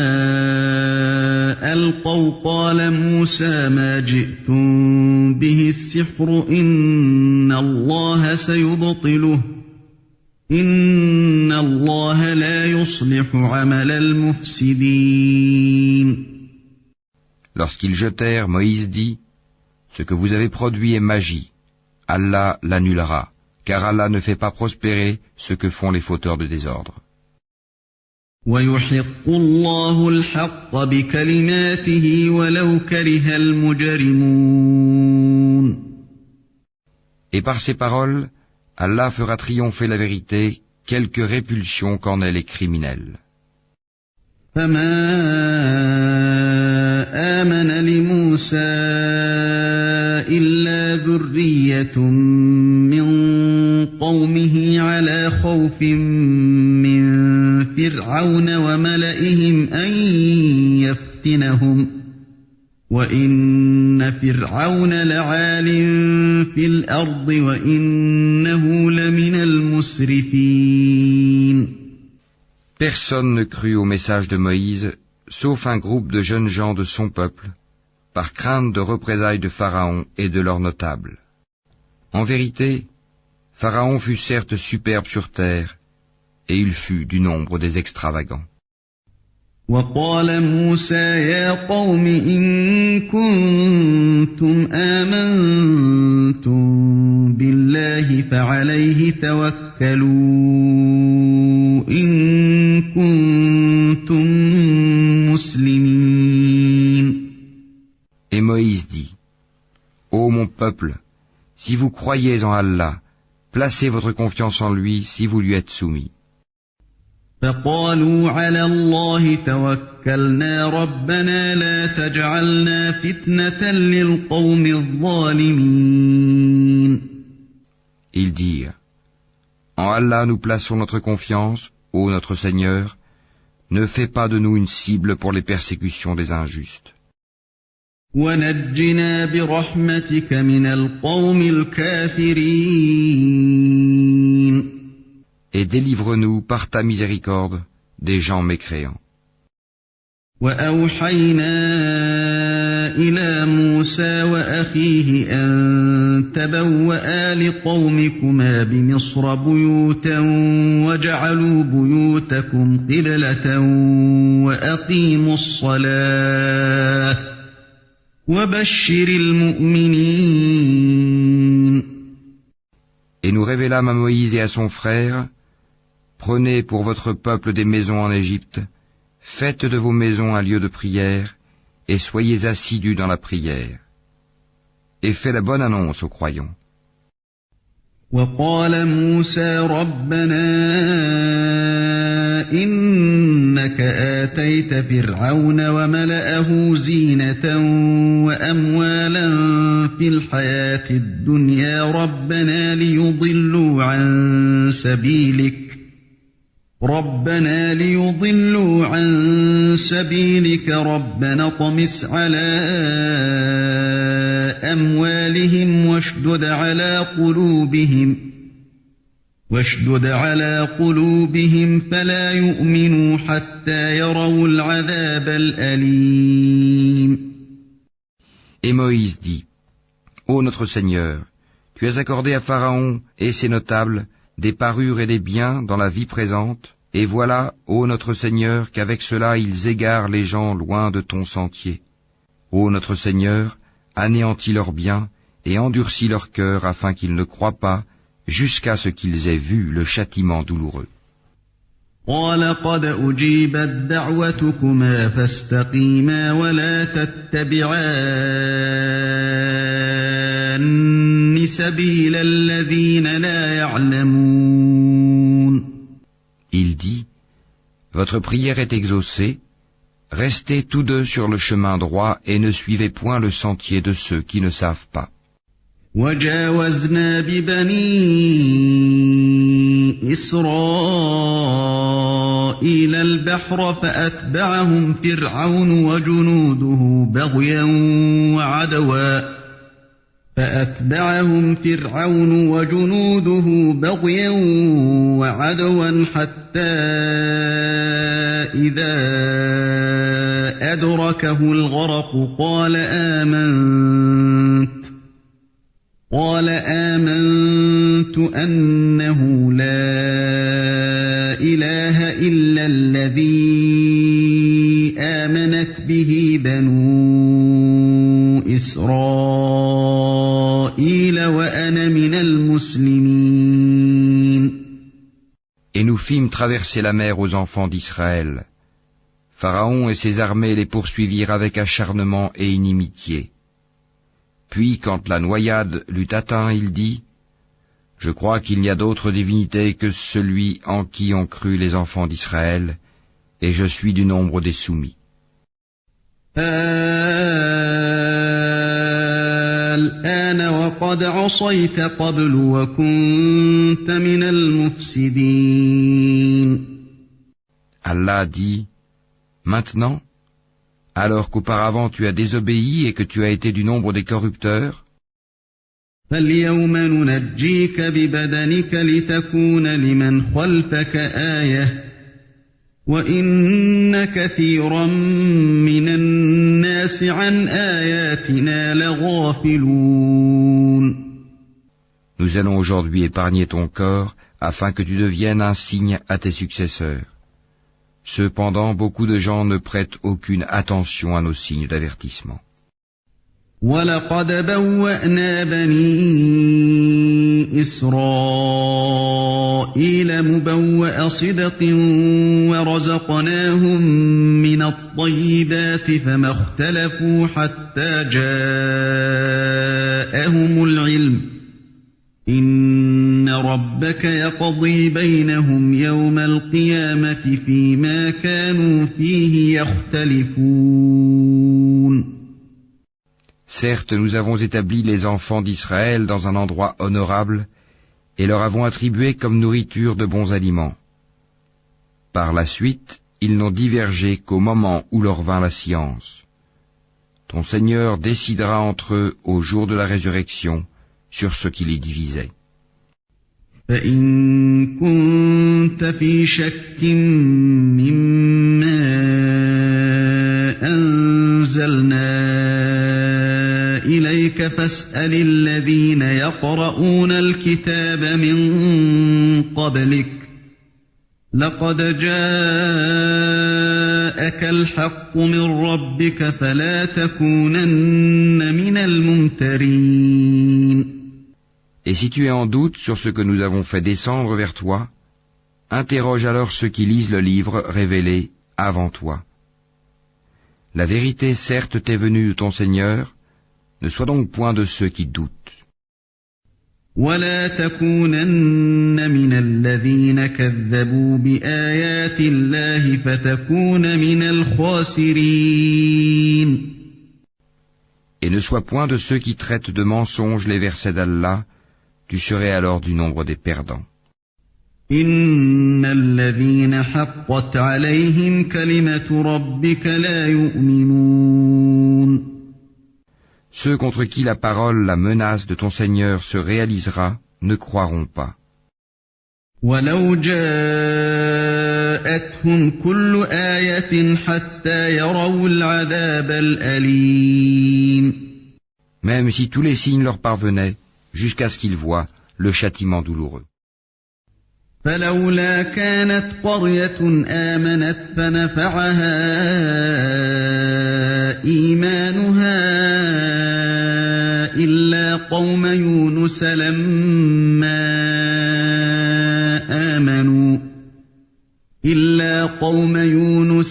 Speaker 1: ألقوا قال موسى ما جئتم به السحر إن الله سيبطله إن الله لا يصلح عمل المفسدين.
Speaker 2: Lorsqu'ils jetèrent, Moïse dit, ce que vous avez produit est magie. Allah l'annulera, car Allah ne fait pas prospérer ce que font les fauteurs de désordre.
Speaker 1: ويحق الله الحق بكلماته ولو كره المجرمون.
Speaker 2: Et par ces paroles, Allah fera triompher la vérité, quelque répulsion qu'en aient les criminels.
Speaker 1: فما آمن لموسى إلا ذرية من قومه على خوف من فرعون وملئهم أن يفتنهم وإن فرعون لعال في الأرض وإنه لمن المسرفين.
Speaker 2: Personne ne crut au message de Moïse, sauf un groupe de jeunes gens de son peuple, par crainte de représailles de Pharaon et de leurs notables. En vérité, Pharaon fut certes superbe sur terre, et il fut du nombre des extravagants.
Speaker 1: وقال موسى يا قوم إن كنتم آمنتم بالله فعليه توكلوا إن كنتم مسلمين.
Speaker 2: Et Moïse dit, Ô mon peuple, si vous croyez en Allah, placez votre confiance en lui si vous lui êtes soumis.
Speaker 1: فقالوا على الله توكلنا ربنا لا تجعلنا فتنة للقوم الظالمين.
Speaker 2: Ils dirent, En Allah nous plaçons notre confiance, ô notre Seigneur, ne fais pas de nous une cible pour les persécutions des injustes.
Speaker 1: ونجنا برحمتك من القوم الكافرين.
Speaker 2: Et délivre-nous par ta miséricorde des gens mécréants.
Speaker 1: وأوحينا إلى موسى وأخيه أن تبوأ لقومكما بمصر بيوتا وجعلوا بيوتكم قبلة وأقيموا الصلاة وبشر المؤمنين.
Speaker 2: Et nous révélâmes à Moïse et à son frère, Prenez pour votre peuple des maisons en Égypte, faites de vos maisons un lieu de prière, et soyez assidus dans la prière. Et fais la bonne annonce aux croyants.
Speaker 1: وقال موسى ربنا إنك آتيت فرعون وملأه زينة وأموالا في الحياة الدنيا ربنا ليضلوا عن سبيلك ربنا اطمس على أموالهم واشدد على قلوبهم فلا يؤمنوا حتى يروا العذاب الأليم.
Speaker 2: Et Moïse dit, Ô notre Seigneur, tu as accordé à Pharaon et ses notables des parures et des biens dans la vie présente, et voilà, ô notre Seigneur, qu'avec cela ils égarent les gens loin de ton sentier. Ô notre Seigneur, anéantis leurs biens et endurcis leur cœur afin qu'ils ne croient pas, jusqu'à ce qu'ils aient vu le châtiment douloureux.
Speaker 1: قال قد أجيبت دعوتكما فاستقيما ولا تتبعان سبيل الذين لا يعلمون.
Speaker 2: Il dit, Votre prière est exaucée, restez tous deux sur le chemin droit et ne suivez point le sentier de ceux qui ne savent pas.
Speaker 1: وجاوزنا ببني إسرائيل البحر فأتبعهم فرعون وجنوده بغيا وعدوا حتى إذا أدركه الغرق قال آمنت أنه لا إله إلا الذي آمنت به بنو إسرائيل وأنا من المسلمين.
Speaker 2: Et nous fîmes traverser la mer aux enfants d'Israël. Pharaon et ses armées les poursuivirent avec acharnement et inimitié. Puis, quand la noyade l'eut atteint, il dit, « Je crois qu'il n'y a d'autre divinité que celui en qui ont cru les enfants d'Israël, et je suis du nombre des soumis. »
Speaker 1: الآن وقد عصيت قبل وكنت من المفسدين.
Speaker 2: Allah dit, « Maintenant, alors qu'auparavant tu as désobéi et que tu as été du nombre des corrupteurs,
Speaker 1: فاليوم ننجيك ببدنك لتكون لمن خلفك آية وإن كثيرا من الناس عن آياتنا لغافلون.
Speaker 2: nous allons aujourd'hui épargner ton corps afin que tu deviennes un signe à tes successeurs. Cependant, beaucoup de gens ne prêtent aucune attention à nos signes d'avertissement.
Speaker 1: وَلَقَدْ بَوَّأْنَا بَنِي إِسْرَائِيلَ مُبَوَّأَ صِدْقٍ وَرَزَقْنَاهُم مِّنَ الطَّيِّبَاتِ فَمَا اخْتَلَفُوا حَتَّىٰ جَاءَهُمُ الْعِلْمُ ۚ إِنَّ رَبَّكَ يَقْضِي بَيْنَهُمْ يَوْمَ الْقِيَامَةِ فِيمَا كَانُوا فِيهِ يَخْتَلِفُونَ.
Speaker 2: Certes, nous avons établi les enfants d'Israël dans un endroit honorable et leur avons attribué comme nourriture de bons aliments. Par la suite, ils n'ont divergé qu'au moment où leur vint la science. Ton Seigneur décidera entre eux au jour de la résurrection sur ce qui les divisait.
Speaker 1: فَإِن كُنتَ فِي شَكٍّ مِّمَّا أَنزَلْنَا إِلَيْكَ فَاسْأَلِ الَّذِينَ يَقْرَؤُونَ الْكِتَابَ مِن قَبْلِكَ ۚ لَقَدْ جَاءَكَ الْحَقُّ مِن رَّبِّكَ فَلَا تَكُونَنَّ مِنَ الْمُمْتَرِينَ.
Speaker 2: Et si tu es en doute sur ce que nous avons fait descendre vers toi, interroge alors ceux qui lisent le livre révélé avant toi. La vérité certes t'est venue de ton Seigneur, ne sois donc point de ceux qui doutent.
Speaker 1: وَلَا تَكُونَنَّ مِنَ الَّذِينَ كَذَّبُوا بِآيَاتِ اللَّهِ فَتَكُونَ مِنَ الْخَاسِرِينَ.
Speaker 2: Et ne sois point de ceux qui traitent de mensonges les versets d'Allah, tu serais alors du nombre des perdants.
Speaker 1: إِنَّ الَّذِينَ حَقَّتْ عَلَيْهِمْ كَلِمَةُ رَبِّكَ لَا يُؤْمِنُونَ.
Speaker 2: Ceux contre qui la parole, la menace de ton Seigneur se réalisera, ne croiront pas.
Speaker 1: وَلَوْ جَاءَتْهُمْ كُلُّ آيَةٍ حَتَّىٰ يَرَوُا الْعَذَابَ الْأَلِيمَ.
Speaker 2: Même si tous les signes leur parvenaient, jusqu'à ce qu'ils voient le châtiment douloureux.
Speaker 1: فَلَوْلَا كَانَتْ قَرْيَةٌ آمَنَتْ فَنَفَعَهَا إِيمَانُهَا إِلَّا قَوْمَ يُونُسَ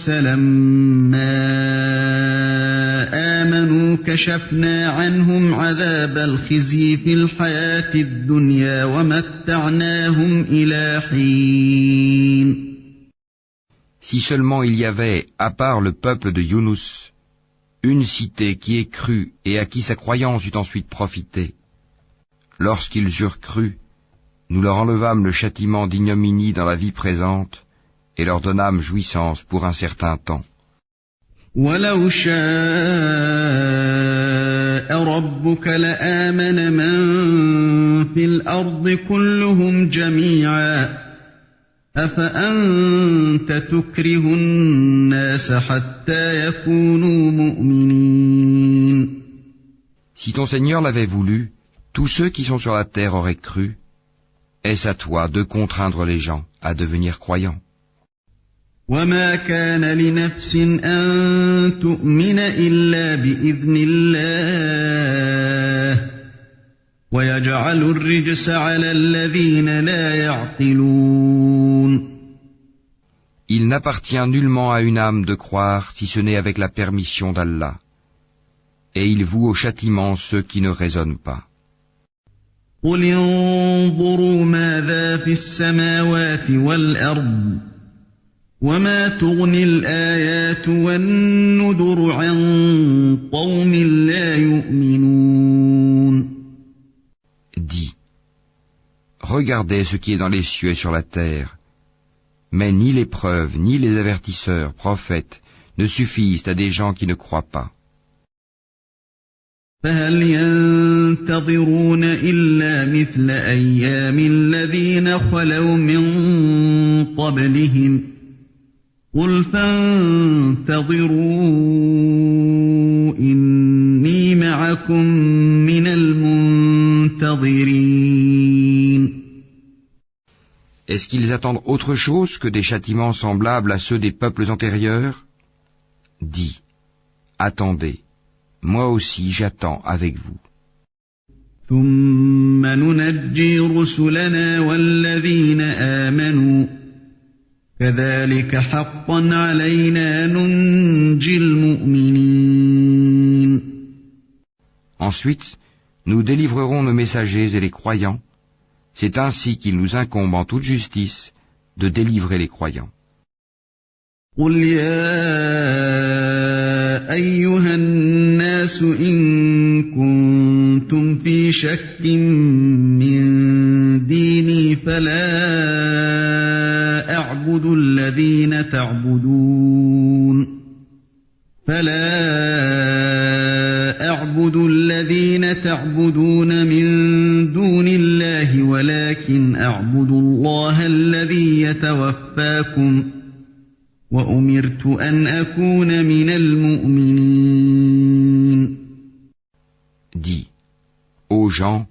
Speaker 1: لَمَّا آمَنُوا كَشَفْنَا عَنْهُمْ عَذَابَ الْخِزْيِ فِي الْحَيَاةِ الدُّنْيَا وَمَتَّعْنَاهُمْ إِلَىٰ حِينٍ.
Speaker 2: Si seulement il y avait, à part le peuple de Yunus, une cité qui ait cru et à qui sa croyance eut ensuite profité. Lorsqu'ils eurent cru, nous leur enlevâmes le châtiment d'ignominie dans la vie présente et leur donnâmes jouissance pour un certain temps.
Speaker 1: وَلَوْ شَاءَ رَبُّكَ لَآمَنَ مَن فِي الْأَرْضِ كُلُّهُمْ جَمِيعًا أَفَأَنتَ تُكْرِهُ النَّاسَ حَتَّىٰ يَكُونُوا مُؤْمِنِينَ.
Speaker 2: Si ton Seigneur l'avait voulu, tous ceux qui sont sur la terre auraient cru. Est-ce à toi de contraindre les gens à devenir croyants?
Speaker 1: وَمَا كَانَ لِنَفْسٍ أَن تُؤْمِنَ إِلَّا بِإِذْنِ اللَّهِ وَيَجْعَلُ الرِّجْسَ عَلَى الَّذِينَ لَا يَعْقِلُونَ.
Speaker 2: Il n'appartient nullement à une âme de croire si ce n'est avec la permission d'Allah. Et il voue au châtiment ceux qui ne raisonnent pas.
Speaker 1: قل انظروا ماذا في السماوات والأرض وما تغني الآيات والنذر عن قوم لا يؤمنون.
Speaker 2: Dis, regardez ce qui est dans les cieux et sur la terre, mais ni les preuves, ni les avertisseurs, prophètes, ne suffisent à des gens qui ne croient pas.
Speaker 1: فهل ينتظرون إلا مثل أيام الذين خلوا من قبلهم قل فانتظروا إني معكم من المنتظرين.
Speaker 2: Est-ce qu'ils attendent autre chose que des châtiments semblables à ceux des peuples antérieurs? Dis, attendez, moi aussi j'attends avec vous.
Speaker 1: ثم ننجي رسلنا والذين آمنوا كذلك حقا علينا ننجي المؤمنين.
Speaker 2: Ensuite, nous délivrerons nos messagers et les croyants. C'est ainsi qu'il nous incombe en toute justice de délivrer les croyants.
Speaker 1: قل يا أيها الناس إن كنتم في شك من ديني فلا أعبد الذين تعبدون من دون الله ولكن أعبد الله الذي يتوفاكم وأمرت أن أكون من المؤمنين.
Speaker 2: Dis, ô gens,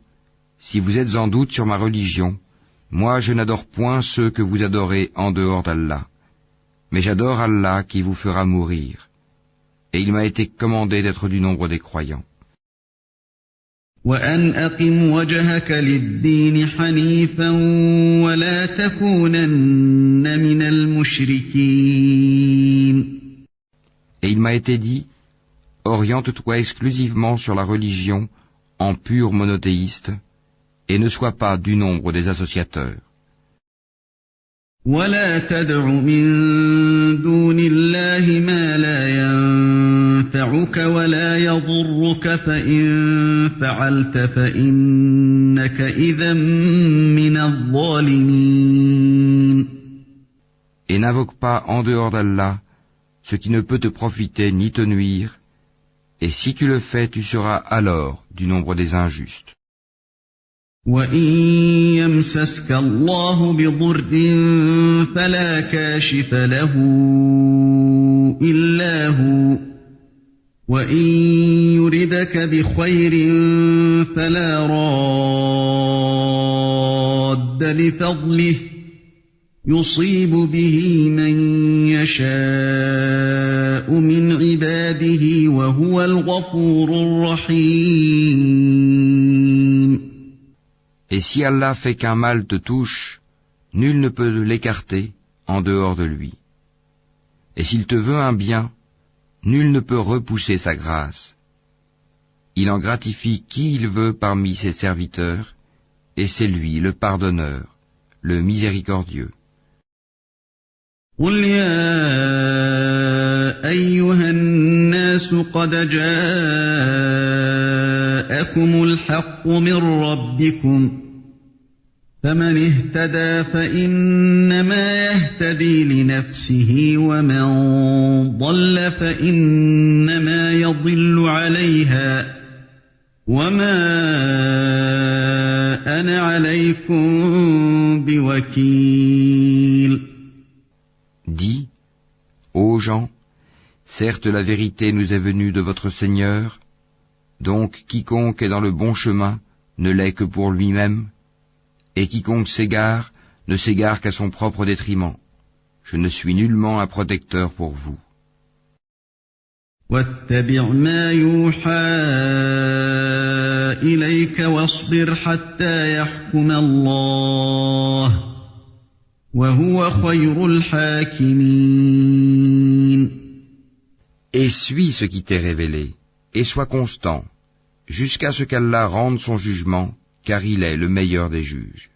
Speaker 2: si vous êtes en doute sur ma religion, moi je n'adore point ceux que vous adorez en dehors d'Allah, mais j'adore Allah qui vous fera mourir, et il m'a été commandé d'être du nombre des croyants.
Speaker 1: وأن أقم وجهك للدين حنيفا ولا تكونن من المشركين.
Speaker 2: Et il m'a été dit, oriente-toi exclusivement sur la religion en pur monothéiste, et ne sois pas du nombre des associateurs.
Speaker 1: ولا تدع من دون الله ما لا ينفعك ولا يضرك فإن فعلت فإنك إذا من الظالمين.
Speaker 2: Et n'invoque pas en dehors d'Allah ce qui ne peut te profiter ni te nuire, et si tu le fais, tu seras alors du nombre des injustes.
Speaker 1: وَإِن يَمْسَسْكَ اللَّهُ بِضُرٍّ فَلَا كَاشِفَ لَهُ إِلَّا هُوَ وَإِن يُرِدْكَ بِخَيْرٍ فَلَا رَادَّ لِفَضْلِهِ يُصِيبُ بِهِ مَن يَشَاءُ مِنْ عِبَادِهِ وَهُوَ الْغَفُورُ الرَّحِيمُ.
Speaker 2: Et si Allah fait qu'un mal te touche, nul ne peut l'écarter en dehors de lui. Et s'il te veut un bien, nul ne peut repousser sa grâce. Il en gratifie qui il veut parmi ses serviteurs, et c'est lui le pardonneur, le miséricordieux.
Speaker 1: قل يا أيها الناس قد جاءكم الحق من ربكم فمن اهتدى فإنما يهتدي لنفسه ومن ضل فإنما يضل عليها وما أنا عليكم بوكيل.
Speaker 2: Dis, ô gens, certes la vérité nous est venue de votre Seigneur, donc quiconque est dans le bon chemin ne l'est que pour lui-même, et quiconque s'égare ne s'égare qu'à son propre détriment. Je ne suis nullement un protecteur pour vous.
Speaker 1: واتبع ما يوحى إليك واصبر حتى يحكم الله وهو خير الحاكمين.
Speaker 2: Et suis ce qui t'est révélé, et sois constant, jusqu'à ce qu'Allah rende son jugement, car il est le meilleur des juges.